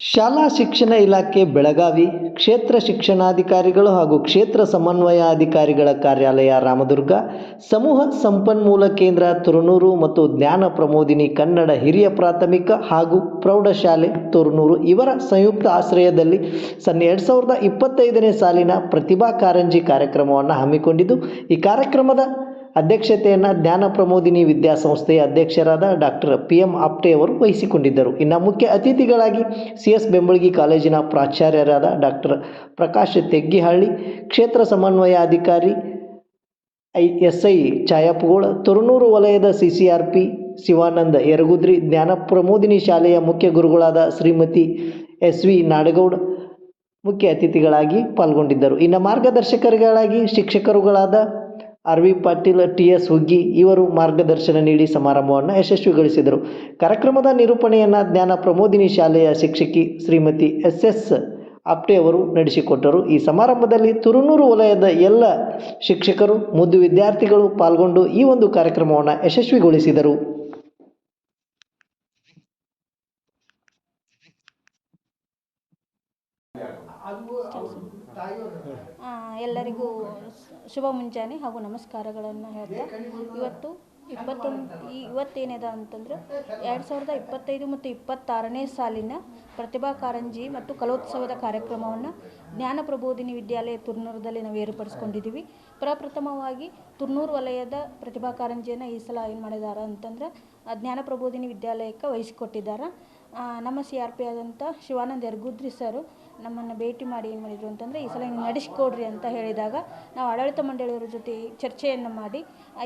ಶಾಲಾ ಶಿಕ್ಷಣ ಇಲಾಖೆ ಬೆಳಗಾವಿ, ಕ್ಷೇತ್ರ ಶಿಕ್ಷಣಾಧಿಕಾರಿಗಳು ಹಾಗೂ ಕ್ಷೇತ್ರ ಸಮನ್ವಯಾಧಿಕಾರಿಗಳ ಕಾರ್ಯಾಲಯ ರಾಮದುರ್ಗ, ಸಮೂಹ ಸಂಪನ್ಮೂಲ ಕೇಂದ್ರ ತುರನೂರು ಮತ್ತು ಜ್ಞಾನ ಪ್ರಮೋದಿನಿ ಕನ್ನಡ ಹಿರಿಯ ಪ್ರಾಥಮಿಕ ಹಾಗೂ ಪ್ರೌಢಶಾಲೆ ತುರನೂರು ಇವರ ಸಂಯುಕ್ತ ಆಶ್ರಯದಲ್ಲಿ 2025ನೇ ಸಾಲಿನ ಪ್ರತಿಭಾ ಕಾರಂಜಿ ಕಾರ್ಯಕ್ರಮವನ್ನು ಹಮ್ಮಿಕೊಂಡಿದ್ದು, ಈ ಕಾರ್ಯಕ್ರಮದ ಅಧ್ಯಕ್ಷತೆಯನ್ನು ಜ್ಞಾನ ಪ್ರಮೋದಿನಿ ವಿದ್ಯಾಸಂಸ್ಥೆಯ ಅಧ್ಯಕ್ಷರಾದ ಡಾಕ್ಟರ್ PM ಆಪ್ಟೆ ಅವರು ವಹಿಸಿಕೊಂಡಿದ್ದರು. ಇನ್ನು ಮುಖ್ಯ ಅತಿಥಿಗಳಾಗಿ CS ಬೆಂಬಳಗಿ ಕಾಲೇಜಿನ ಪ್ರಾಚಾರ್ಯರಾದ ಡಾಕ್ಟರ್ ಪ್ರಕಾಶ್ ತೆಗ್ಗಿಹಳ್ಳಿ, ಕ್ಷೇತ್ರ ಸಮನ್ವಯಾಧಿಕಾರಿ SI ಛಾಯಾಪುಗೋಳ, ತುರನೂರು ವಲಯದ CCRP ಶಿವಾನಂದ ಯರಗುದ್ರಿ, ಜ್ಞಾನ ಪ್ರಮೋದಿನಿ ಶಾಲೆಯ ಮುಖ್ಯ ಗುರುಗಳಾದ ಶ್ರೀಮತಿ SV ನಾಡಗೌಡ ಮುಖ್ಯ ಅತಿಥಿಗಳಾಗಿ ಪಾಲ್ಗೊಂಡಿದ್ದರು. ಇನ್ನು ಮಾರ್ಗದರ್ಶಕರುಗಳಾಗಿ ಶಿಕ್ಷಕರುಗಳಾದ RV ಪಾಟೀಲ್, TS ಹುಗ್ಗಿ ಇವರು ಮಾರ್ಗದರ್ಶನ ನೀಡಿ ಸಮಾರಂಭವನ್ನು ಯಶಸ್ವಿಗೊಳಿಸಿದರು. ಕಾರ್ಯಕ್ರಮದ ನಿರೂಪಣೆಯನ್ನು ಜ್ಞಾನ ಪ್ರಮೋದಿನಿ ಶಾಲೆಯ ಶಿಕ್ಷಕಿ ಶ್ರೀಮತಿ SS ಆಪ್ಟೆ ಅವರು ನಡೆಸಿಕೊಟ್ಟರು. ಈ ಸಮಾರಂಭದಲ್ಲಿ ತುರನೂರು ವಲಯದ ಎಲ್ಲ ಶಿಕ್ಷಕರು, ಮುದ್ದು ವಿದ್ಯಾರ್ಥಿಗಳು ಪಾಲ್ಗೊಂಡು ಈ ಒಂದು ಕಾರ್ಯಕ್ರಮವನ್ನು ಯಶಸ್ವಿಗೊಳಿಸಿದರು. ಎಲ್ಲರಿಗೂ ಶುಭ ಮುಂಜಾನೆ ಹಾಗೂ ನಮಸ್ಕಾರಗಳನ್ನು ಹೇಳ್ತಾ, ಇವತ್ತೇನಿದೆ ಅಂತಂದ್ರೆ 2025 ಮತ್ತು 26ನೇ ಸಾಲಿನ ಪ್ರತಿಭಾ ಕಾರಂಜಿ ಮತ್ತು ಕಲೋತ್ಸವದ ಕಾರ್ಯಕ್ರಮವನ್ನು ಜ್ಞಾನ ಪ್ರಬೋಧಿನಿ ವಿದ್ಯಾಲಯ ತುರನೂರದಲ್ಲಿ ನಾವು ಏರ್ಪಡಿಸ್ಕೊಂಡಿದ್ದೀವಿ. ಪ್ರಪ್ರಥಮವಾಗಿ ತುರನೂರು ವಲಯದ ಪ್ರತಿಭಾ ಕಾರಂಜಿಯನ್ನು ಈ ಸಲ ಏನು ಮಾಡಿದ್ದಾರೆ ಅಂತಂದ್ರೆ ಜ್ಞಾನ ಪ್ರಬೋಧಿನಿ ವಿದ್ಯಾಲಯಕ್ಕೆ ವಹಿಸಿಕೊಟ್ಟಿದ್ದಾರೆ. ನಮ್ಮ CRP ಆದಂಥ ಶಿವಾನಂದ ಯರಗುದ್ರಿ ಸರು ನಮ್ಮನ್ನು ಭೇಟಿ ಮಾಡಿ ಏನು ಮಾಡಿದರು ಅಂತಂದರೆ, ಈ ಸಲ ನೀವು ನಡೆಸಿಕೊಡ್ರಿ ಅಂತ ಹೇಳಿದಾಗ ನಾವು ಆಡಳಿತ ಮಂಡಳಿಯವರ ಜೊತೆ ಚರ್ಚೆಯನ್ನು ಮಾಡಿ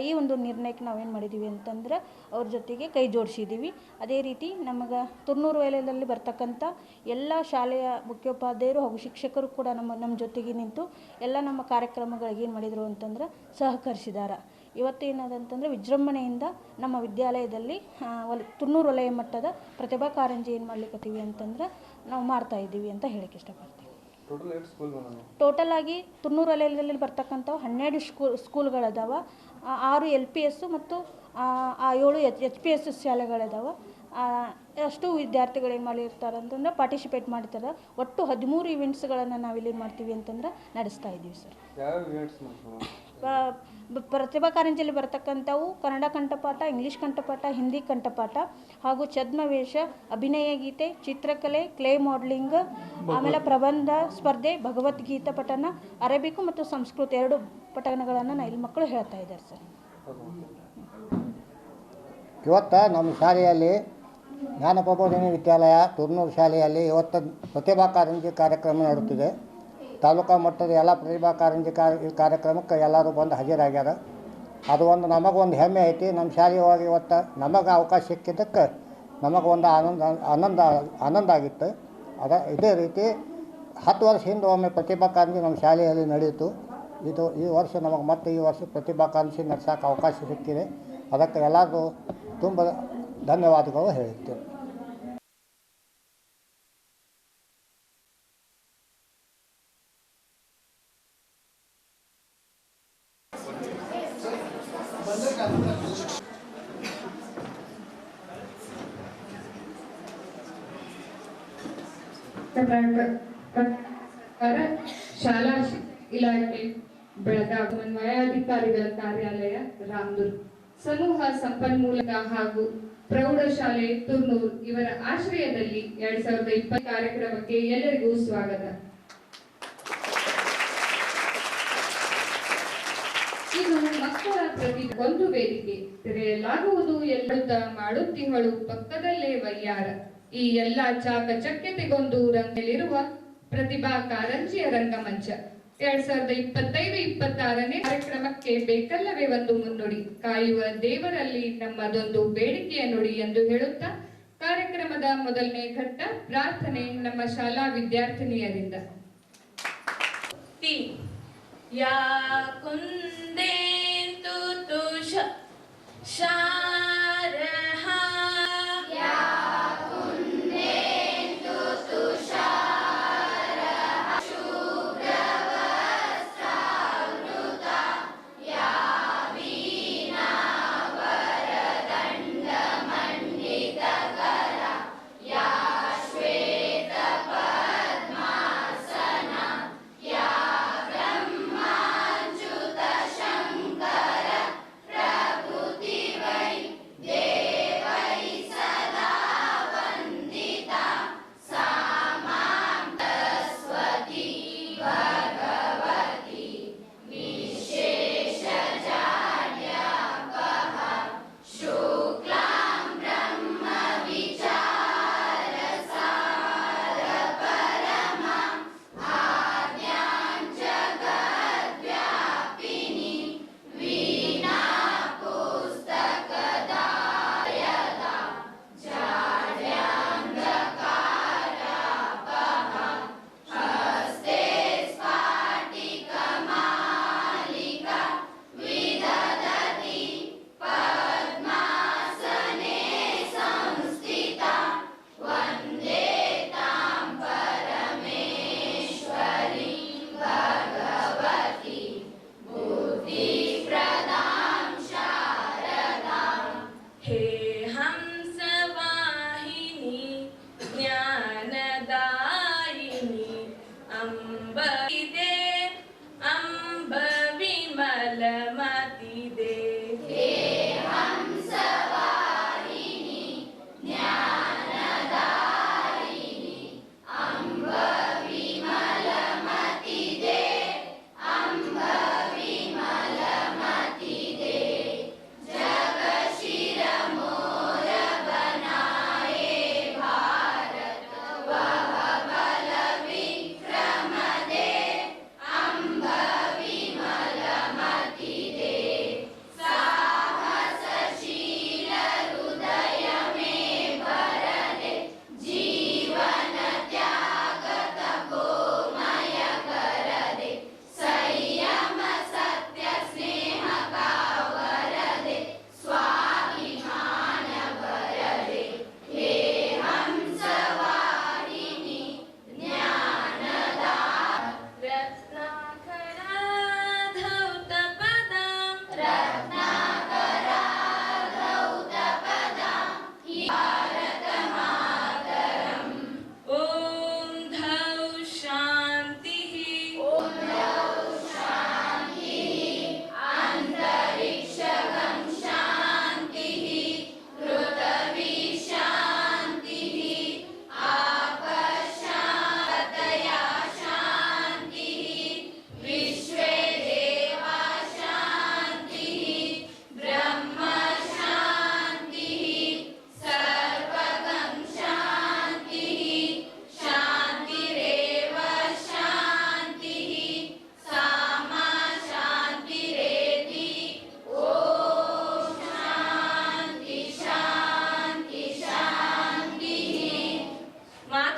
ಈ ಒಂದು ನಿರ್ಣಯಕ್ಕೆ ನಾವೇನು ಮಾಡಿದ್ದೀವಿ ಅಂತಂದ್ರೆ ಅವ್ರ ಜೊತೆಗೆ ಕೈ ಜೋಡಿಸಿದ್ದೀವಿ. ಅದೇ ರೀತಿ ನಮಗೆ ತುರನೂರು ವಲಯದಲ್ಲಿ ಬರ್ತಕ್ಕಂಥ ಎಲ್ಲ ಶಾಲೆಯ ಮುಖ್ಯೋಪಾಧ್ಯಾಯರು ಹಾಗೂ ಶಿಕ್ಷಕರು ಕೂಡ ನಮ್ಮ ಜೊತೆಗೆ ನಿಂತು ಎಲ್ಲ ನಮ್ಮ ಕಾರ್ಯಕ್ರಮಗಳಿಗೆ ಏನು ಮಾಡಿದರು ಅಂತಂದ್ರೆ ಸಹಕರಿಸಿದ್ದಾರೆ. ಇವತ್ತೇನದಂತಂದರೆ ವಿಜೃಂಭಣೆಯಿಂದ ನಮ್ಮ ವಿದ್ಯಾಲಯದಲ್ಲಿ ತುರನೂರು ವಲಯ ಮಟ್ಟದ ಪ್ರತಿಭಾ ಕಾರಂಜಿ ಏನು ಮಾಡ್ಲಿಕ್ಕತ್ತೀವಿ ಅಂತಂದ್ರೆ ನಾವು ಮಾಡ್ತಾಯಿದ್ದೀವಿ ಅಂತ ಹೇಳಕ್ಕೆ ಇಷ್ಟಪಡ್ತೀವಿ. ಟೋಟಲ್ ಆಗಿ ತುರನೂರು ವಲಯದಲ್ಲಿ ಬರ್ತಕ್ಕಂಥ 12 ಸ್ಕೂಲ್ಗಳದಾವ, 6 LPS ಮತ್ತು 7 HPS ಶಾಲೆಗಳಿದಾವೆ. ಅಷ್ಟು ವಿದ್ಯಾರ್ಥಿಗಳು ಏನು ಮಾಡಿರ್ತಾರೆ ಅಂತಂದ್ರೆ ಪಾರ್ಟಿಸಿಪೇಟ್ ಮಾಡ್ತಾರೆ. ಒಟ್ಟು 13 ಇವೆಂಟ್ಸ್ಗಳನ್ನು ನಾವಿಲ್ಲಿ ಮಾಡ್ತೀವಿ ಅಂತಂದ್ರೆ ನಡೆಸ್ತಾ ಇದ್ದೀವಿ ಸರ್. ಪ್ರತಿಭಾ ಕಾರಂಜಿಯಲ್ಲಿ ಬರ್ತಕ್ಕಂಥವು ಕನ್ನಡ ಕಂಠಪಾಠ, ಇಂಗ್ಲೀಷ್ ಕಂಠಪಾಠ, ಹಿಂದಿ ಕಂಠಪಾಠ ಹಾಗೂ ಛದ್ಮವೇಷ, ಅಭಿನಯ ಗೀತೆ, ಚಿತ್ರಕಲೆ, ಕ್ಲೇ ಮಾಡಲಿಂಗ್, ಆಮೇಲೆ ಪ್ರಬಂಧ ಸ್ಪರ್ಧೆ, ಭಗವದ್ಗೀತಾ ಪಠಣ, ಅರೇಬಿಕ್ ಮತ್ತು ಸಂಸ್ಕೃತ 2 ಪಠಣಗಳನ್ನು ಇಲ್ಲಿ ಮಕ್ಕಳು ಹೇಳ್ತಾ ಇದ್ದಾರೆ ಸರ್. ಇವತ್ತು ನಮ್ಮ ಶಾಲೆಯಲ್ಲಿ ಜ್ಞಾನ ಪ್ರಬೋಧಿನಿ ವಿದ್ಯಾಲಯ ತುರನೂರು ಶಾಲೆಯಲ್ಲಿ ಇವತ್ತು ಪ್ರತಿಭಾ ಕಾರಂಜಿ ಕಾರ್ಯಕ್ರಮ ನಡೆಯುತ್ತಿದೆ. ತಾಲೂಕಾ ಮಟ್ಟದ ಎಲ್ಲ ಪ್ರತಿಭಾ ಕಾರಂಜಿ ಕಾರ್ಯಕ್ರಮಕ್ಕೆ ಎಲ್ಲರೂ ಬಂದು ಹಾಜರಾಗ್ಯಾರ. ಅದು ಒಂದು ನಮಗೊಂದು ಹೆಮ್ಮೆ ಐತಿ. ನಮ್ಮ ಶಾಲೆಯೊಳಗೆ ಇವತ್ತು ನಮಗೆ ಅವಕಾಶ ಸಿಕ್ಕಿದ್ದಕ್ಕೆ ನಮಗೊಂದು ಆನಂದ ಆಗಿತ್ತು. ಇದೇ ರೀತಿ 10 ವರ್ಷ ಹಿಂದೆ ಒಮ್ಮೆ ಪ್ರತಿಭಾ ಕಾರಂಜಿ ನಮ್ಮ ಶಾಲೆಯಲ್ಲಿ ನಡೆಯಿತು. ಈ ವರ್ಷ ನಮಗೆ ಮತ್ತೆ ಈ ವರ್ಷ ಪ್ರತಿಭಾ ಕಾರಂಜಿ ನಡೆಸೋಕೆ ಅವಕಾಶ ಸಿಕ್ಕಿದೆ. ಅದಕ್ಕೆ ಎಲ್ಲರೂ ತುಂಬ ಧನ್ಯವಾದಗಳು ಹೇಳುತ್ತೇವೆ. ಶಾಲಾ ಇಲಾಖೆ ಬೆಳಗಾವಿ, ಸಮನ್ವಯಾಧಿಕಾರಿಗಳ ಕಾರ್ಯಾಲಯ ರಾಮದುರ್ಗ, ಸಮೂಹ ಸಂಪನ್ಮೂಲ ಹಾಗೂ ಪ್ರೌಢಶಾಲೆ ತುರನೂರು ಇವರ ಆಶ್ರಯದಲ್ಲಿ 2020 ಕಾರ್ಯಕ್ರಮಕ್ಕೆ ಎಲ್ಲರಿಗೂ ಸ್ವಾಗತ. ಇದು ಮಕ್ಕಳ ಪ್ರತಿ ಒಂದು ವೇದಿಕೆ ತೆರೆಯಲಾಗುವುದು ಎಲ್ಲುತ್ತ ಮಾಡುತ್ತಿಹಳು ಪಕ್ಕದಲ್ಲೇ ವಯ್ಯಾರ. ಈ ಎಲ್ಲ ಚಾಕಚಕ್ಯತೆಗೊಂದು ರಂಗಲಿರುವ ಪ್ರತಿಭಾ ಕಾರಂಜಿಯ ರಂಗಮಂಚ 2025-26ನೇ ಕಾರ್ಯಕ್ರಮಕ್ಕೆ ಬೇಕಲ್ಲವೇ ಒಂದು ಮುನ್ನುಡಿ, ಕಾಯುವ ದೇವರಲ್ಲಿ ನಮ್ಮದೊಂದು ಬೇಡಿಕೆಯ ನುಡಿ ಎಂದು ಹೇಳುತ್ತಾ ಕಾರ್ಯಕ್ರಮದ ಮೊದಲನೇ ಘಟ್ಟ ಪ್ರಾರ್ಥನೆ ನಮ್ಮ ಶಾಲಾ ವಿದ್ಯಾರ್ಥಿನಿಯರಿಂದ. ಯಾ ಕುಂದೇಂತು ತುಷಾರಹಾ ಯಾ ಕುಂದೇಂತು ತುಷಾರಹಾ ಶುಭ್ರವಸ್ತ್ರಾವೃತ ಯಾ ವೀಣಾ ವರದಂಡ ಮಂಡಿತಕರ ಯಾ ಶ್ವೇತ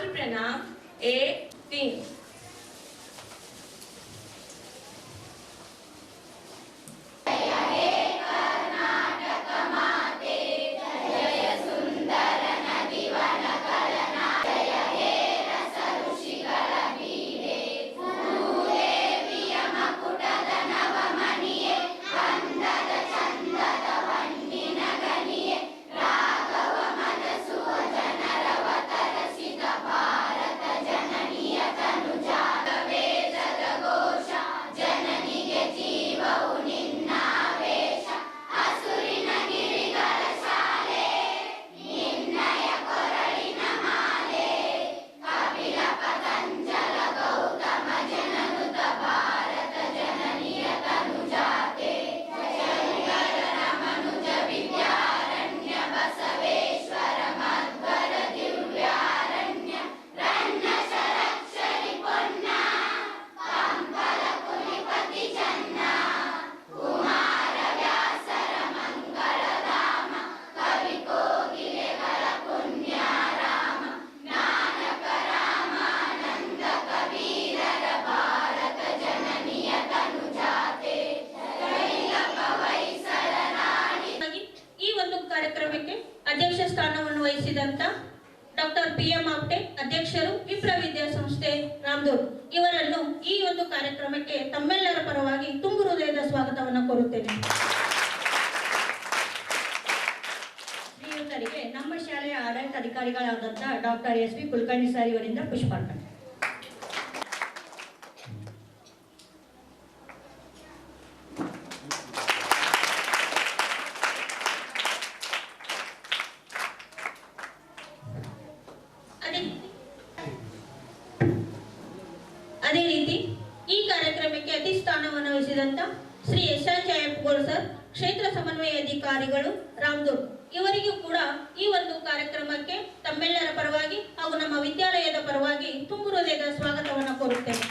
राष्ट्र प्रणाम 1 3। ಕಾರ್ಯಕ್ರಮಕ್ಕೆ ಅಧ್ಯಕ್ಷ ಸ್ಥಾನವನ್ನು ವಹಿಸಿದಂತ ಡಾಕ್ಟರ್ PM ಆಪ್ಟೆ ಅಧ್ಯಕ್ಷರು ವಿಪ್ರ ವಿದ್ಯಾಸಂಸ್ಥೆ ರಾಮದುರ್ಗ ಇವರನ್ನು ಈ ಒಂದು ಕಾರ್ಯಕ್ರಮಕ್ಕೆ ತಮ್ಮೆಲ್ಲರ ಪರವಾಗಿ ತುಂಬು ಹೃದಯದ ಸ್ವಾಗತವನ್ನು ಕೋರುತ್ತೇನೆ. ಶ್ರೀಯುತರಿಗೆ ನಮ್ಮ ಶಾಲೆಯ ಆಡಳಿತ ಅಧಿಕಾರಿಗಳಾದಂಥ ಡಾಕ್ಟರ್ SP ಕುಲಕರ್ಣಿ ಸರ್ ಇವರಿಂದ ಪುಷ್ಪಾರ್ಪಣೆ. ಅದೇ ರೀತಿ ಈ ಕಾರ್ಯಕ್ರಮಕ್ಕೆ ಅತಿ ಸ್ಥಾನವನ್ನು ವಹಿಸಿದಂತ ಶ್ರೀ SR ಜಯಪುರ ಸರ್ ಕ್ಷೇತ್ರ ಸಮನ್ವಯ ಅಧಿಕಾರಿಗಳು ರಾಮದುರ್ಗ ಇವರಿಗೂ ಕೂಡ ಈ ಒಂದು ಕಾರ್ಯಕ್ರಮಕ್ಕೆ ತಮ್ಮೆಲ್ಲರ ಪರವಾಗಿ ಹಾಗೂ ನಮ್ಮ ವಿದ್ಯಾಲಯದ ಪರವಾಗಿ ತುಂಬು ಹೃದಯದ ಸ್ವಾಗತವನ್ನು ಕೋರುತ್ತೇನೆ.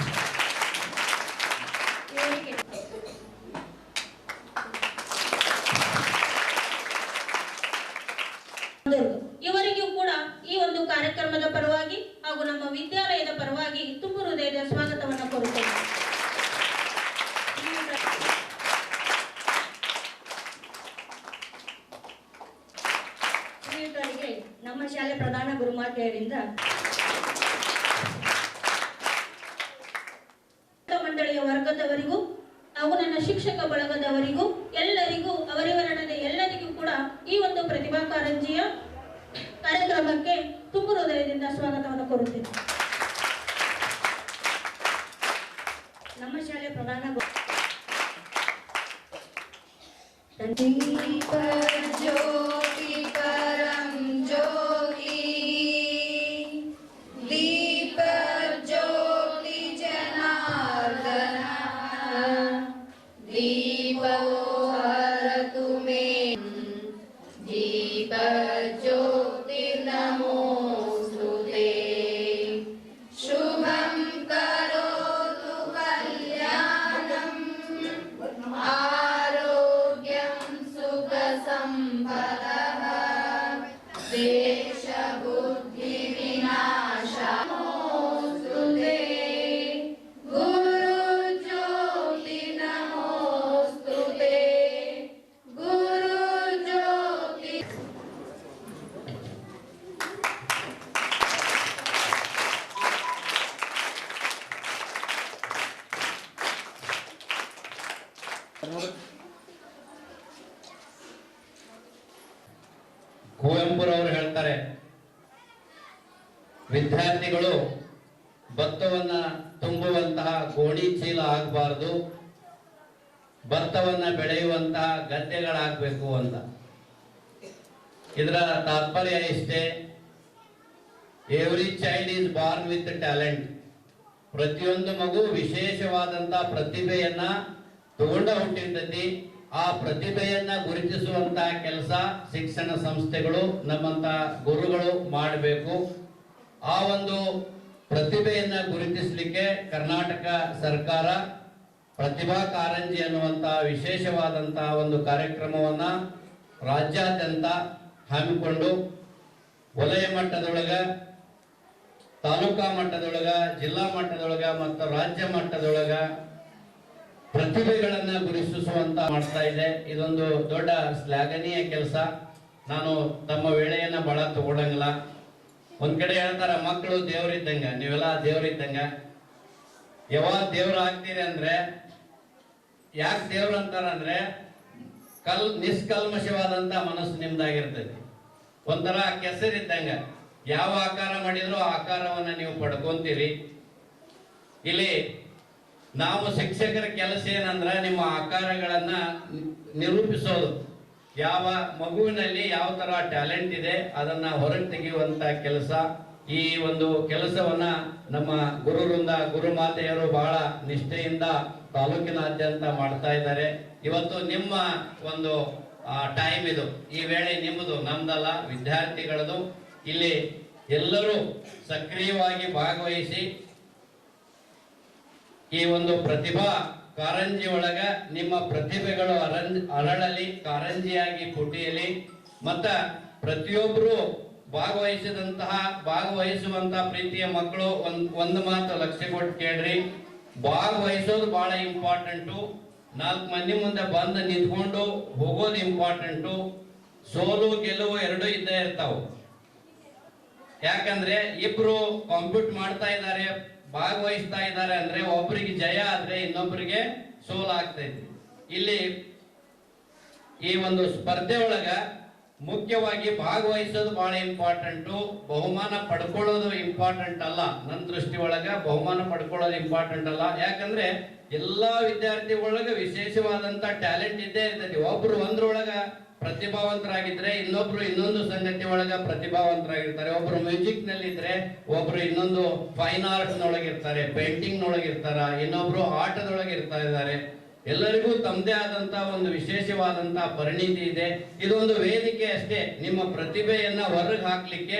ಇವರಿಗೂ ಕೂಡ ಈ ಒಂದು ಕಾರ್ಯಕ್ರಮದ ಪರವಾಗಿ ಹಾಗೂ ನಮ್ಮ ವಿದ್ಯಾಲಯದ ಪರವಾಗಿ ತುಂಬು ಹೃದಯದ ಸ್ವಾಗತವನ್ನು ಕೋರುತ್ತೇನೆ. ಶ್ರೀಯುತರಿಗೆ ನಮ್ಮ ಶಾಲೆ ಪ್ರಧಾನ ಗುರುಮಾತೆಯರಿಂದ ಮಂಡಳಿಯ ವರ್ಗದವರಿಗೂ ಹಾಗೂ ನನ್ನ ಶಿಕ್ಷಕ ಬಳಗದವರಿಗೂ ಎಲ್ಲರಿಗೂ ಅವರಿವರಣದ ಎಲ್ಲರಿಗೂ ಕೂಡ ಈ ಒಂದು ಪ್ರತಿಭಾ ಕಾರಂಜಿಯ ಕಾರ್ಯಕ್ರಮಕ್ಕೆ ತುಂಬು ಹೃದಯದಿಂದ ಸ್ವಾಗತವನ್ನು ಕೋರುತ್ತೇನೆ. ನಮ್ಮ ಶಾಲೆಯ ಪ್ರಧಾನ दीप ज्योति परम ज्योति दीप ज्योति जनार्दन दीपो हरतु मे दीप ज्योति नमोस्तुते शुभं करोतु कल्याणम् आरोग्यं सुख संपदः देश बुद्धि विनाशास्तुते गुरु ज्योति नमोस्तुते गुरु ज्योति ಕುವೆಂಪುರವರು ಹೇಳ್ತಾರೆ, ವಿದ್ಯಾರ್ಥಿಗಳು ಭತ್ತವನ್ನ ತುಂಬುವಂತಹ ಗೋಣಿ ಚೀಲ ಆಗಬಾರ್ದು, ಭತ್ತವನ್ನ ಬೆಳೆಯುವಂತಹ ಗದ್ದೆಗಳಾಗಬೇಕು ಅಂತ. ಇದರ ತಾತ್ಪರ್ಯ ಇಷ್ಟೇ, every child is Born with talent. ಪ್ರತಿಯೊಂದು ಮಗು ವಿಶೇಷವಾದಂತಹ ಪ್ರತಿಭೆಯನ್ನ ತಗೊಂಡ ಹುಟ್ಟಿರ್ತೈತಿ. ಆ ಪ್ರತಿಭೆಯನ್ನ ಗುರುತಿಸುವಂತಹ ಕೆಲಸ ಶಿಕ್ಷಣ ಸಂಸ್ಥೆಗಳು ನಮ್ಮಂತ ಗುರುಗಳು ಮಾಡಬೇಕು. ಆ ಒಂದು ಪ್ರತಿಭೆಯನ್ನ ಗುರುತಿಸಲಿಕ್ಕೆ ಕರ್ನಾಟಕ ಸರ್ಕಾರ ಪ್ರತಿಭಾ ಕಾರಂಜಿ ಅನ್ನುವಂತಹ ವಿಶೇಷವಾದಂತಹ ಒಂದು ಕಾರ್ಯಕ್ರಮವನ್ನ ರಾಜ್ಯಾದ್ಯಂತ ಹಮ್ಮಿಕೊಂಡು ವಲಯ ಮಟ್ಟದೊಳಗ ತಾಲೂಕಾ ಮಟ್ಟದೊಳಗ, ಜಿಲ್ಲಾ ಮಟ್ಟದೊಳಗ ಮತ್ತು ರಾಜ್ಯ ಮಟ್ಟದೊಳಗ ಪ್ರತಿಭೆಗಳನ್ನ ಗುರುತಿಸುವಂತ ಮಾಡ್ತಾ ಇದೆ. ಇದೊಂದು ದೊಡ್ಡ ಶ್ಲಾಘನೀಯ ಕೆಲಸ. ನಾನು ತಮ್ಮ ವೇಳೆಯನ್ನ ಬಹಳ ತಗೊಳಂಗಿಲ್ಲ. ಒಂದ್ ಕಡೆ ಹೇಳ್ತಾರ ಮಕ್ಕಳು ದೇವ್ರಿದ್ದಂಗ, ನೀವೆಲ್ಲ ದೇವ್ರಿದ್ದಂಗ. ಯಾವಾಗ ದೇವ್ರ ಆಗ್ತೀರಿ ಅಂದ್ರೆ, ಯಾಕೆ ದೇವ್ರ ಅಂತಾರ ಅಂದ್ರೆ ನಿಷ್ಕಲ್ಮಶವಾದಂತ ಮನಸ್ಸು ನಿಮ್ದಾಗಿರ್ತೈತಿ. ಒಂಥರ ಕೆಸರಿದ್ದಂಗ, ಯಾವ ಆಕಾರ ಮಾಡಿದ್ರು ಆ ಆಕಾರವನ್ನ ನೀವು ಪಡ್ಕೊಂತೀರಿ. ಇಲ್ಲಿ ನಾವು ಶಿಕ್ಷಕರ ಕೆಲಸ ಏನಂದ್ರ ನಿಮ್ಮ ಆಕಾರಗಳನ್ನ ನಿರೂಪಿಸೋದು. ಯಾವ ಮಗುವಿನಲ್ಲಿ ಯಾವ ತರ ಟ್ಯಾಲೆಂಟ್ ಇದೆ ಅದನ್ನ ಹೊರಗೆ ತೆಗೆಯುವಂತ ಕೆಲಸ. ಈ ಒಂದು ಕೆಲಸವನ್ನ ನಮ್ಮ ಗುರುವೃಂದ, ಗುರುಮಾತೆಯರು ಬಹಳ ನಿಷ್ಠೆಯಿಂದ ತಾಲೂಕಿನಾದ್ಯಂತ ಮಾಡ್ತಾ ಇದ್ದಾರೆ. ಇವತ್ತು ನಿಮ್ಮ ಒಂದು ಟೈಮ್ ಇದು, ಈ ವೇಳೆ ನಿಮ್ಮದು, ನಮ್ದಲ್ಲ, ವಿದ್ಯಾರ್ಥಿಗಳದು. ಇಲ್ಲಿ ಎಲ್ಲರೂ ಸಕ್ರಿಯವಾಗಿ ಭಾಗವಹಿಸಿ ಈ ಒಂದು ಪ್ರತಿಭಾ ಕಾರಂಜಿ ಒಳಗ ನಿಮ್ಮ ಪ್ರತಿಭೆಗಳು ಅರಳಲಿ, ಕಾರಂಜಿಯಾಗಿ ಪುಟಿಯಲಿ. ಮತ್ತ ಪ್ರತಿಯೊಬ್ಬರು ಭಾಗವಹಿಸುವಂತಹ ಪ್ರೀತಿಯ ಮಕ್ಕಳು ಒಂದು ಮಾತು ಲಕ್ಷ್ಯ ಕೊಟ್ಟು ಕೇಳ್ರಿ. ಭಾಗವಹಿಸೋದು ಬಹಳ ಇಂಪಾರ್ಟೆಂಟು. 4 ಮಂದಿ ಮುಂದೆ ಬಂದು ನಿಂತ್ಕೊಂಡು ಹೋಗೋದು ಇಂಪಾರ್ಟೆಂಟು. ಸೋಲು ಗೆಲುವು ಎರಡೂ ಇದ್ದೇ ಇರ್ತಾವ. ಯಾಕಂದ್ರೆ ಇಬ್ರು ಕಾಂಪೀಟ್ ಮಾಡ್ತಾ ಇದ್ದಾರೆ, ಭಾಗವಹಿಸ್ತಾ ಇದ್ದಾರೆ ಅಂದ್ರೆ ಒಬ್ಬರಿಗೆ ಜಯ ಆದ್ರೆ ಇನ್ನೊಬ್ಬರಿಗೆ ಸೋಲು ಆಗ್ತೈತಿ. ಇಲ್ಲಿ ಈ ಒಂದು ಸ್ಪರ್ಧೆ ಒಳಗ ಮುಖ್ಯವಾಗಿ ಭಾಗವಹಿಸೋದು ಬಹಳ ಇಂಪಾರ್ಟೆಂಟು. ಬಹುಮಾನ ಪಡ್ಕೊಳ್ಳೋದು ಇಂಪಾರ್ಟೆಂಟ್ ಅಲ್ಲ. ನನ್ನ ದೃಷ್ಟಿ ಒಳಗ ಬಹುಮಾನ ಪಡ್ಕೊಳ್ಳೋದು ಇಂಪಾರ್ಟೆಂಟ್ ಅಲ್ಲ. ಯಾಕಂದ್ರೆ ಎಲ್ಲಾ ವಿದ್ಯಾರ್ಥಿ ಒಳಗ ವಿಶೇಷವಾದಂತ ಟ್ಯಾಲೆಂಟ್ ಇದ್ದೇ ಇರ್ತೈತಿ. ಒಬ್ರು ಒಂದ್ರೊಳಗ ಪ್ರತಿಭಾವಂತರಾಗಿದ್ರೆ ಇನ್ನೊಬ್ರು ಇನ್ನೊಂದು ಸಂಗತಿ ಒಳಗ ಪ್ರತಿಭಾವಂತರಾಗಿರ್ತಾರೆ. ಒಬ್ರು ಮ್ಯೂಸಿಕ್ ನಲ್ಲಿ ಇದ್ರೆ ಒಬ್ರು ಇನ್ನೊಂದು ಫೈನ್ ಆರ್ಟ್ ನೊಳಗಿರ್ತಾರೆ, ಪೇಂಟಿಂಗ್ ನೊಳಗಿರ್ತಾರ, ಇನ್ನೊಬ್ರು ಆಟದೊಳಗೆ ಇರ್ತಾ ಇದ್ದಾರೆ. ಎಲ್ಲರಿಗೂ ತಮ್ಮದೇ ಆದಂತ ಒಂದು ವಿಶೇಷವಾದಂತ ಪರಿಣಿತಿ ಇದೆ. ಇದೊಂದು ವೇದಿಕೆ ಅಷ್ಟೇ. ನಿಮ್ಮ ಪ್ರತಿಭೆಯನ್ನ ಹೊರಗೆ ಹಾಕ್ಲಿಕ್ಕೆ,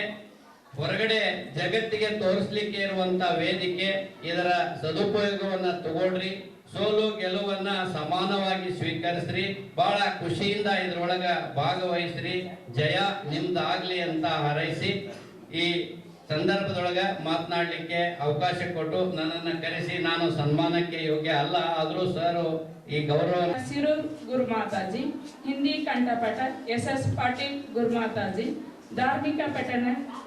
ಹೊರಗಡೆ ಜಗತ್ತಿಗೆ ತೋರಿಸ್ಲಿಕ್ಕೆ ಇರುವಂತ ವೇದಿಕೆ. ಇದರ ಸದುಪಯೋಗವನ್ನ ತಗೊಳ್ರಿ. ಸೋಲು ಗೆಲುವನ್ನ ಸಮಾನವಾಗಿ ಸ್ವೀಕರಿಸ್ರಿ. ಬಹಳ ಖುಷಿಯಿಂದ ಇದ್ರೊಳಗ ಭಾಗವಹಿಸ್ರಿ. ಜಯ ನಿಮ್ದಾಗ್ಲಿ ಅಂತ ಹಾರೈಸಿ ಈ ಸಂದರ್ಭದೊಳಗ ಮಾತನಾಡ್ಲಿಕ್ಕೆ ಅವಕಾಶ ಕೊಟ್ಟು ನನ್ನನ್ನ ಕರೆಸಿ, ನಾನು ಸನ್ಮಾನಕ್ಕೆ ಯೋಗ್ಯ ಅಲ್ಲ ಆದ್ರೂ ಸರ್ ಈ ಗೌರವ. ಸಿರೂರ್ ಗುರುಮಾತಾಜಿ, ಹಿಂದಿ ಕಂಠಪಟ SS ಪಾಟೀಲ್ ಗುರುಮಾತಾಜಿ, ಧಾರ್ಮಿಕ ಪಠಣ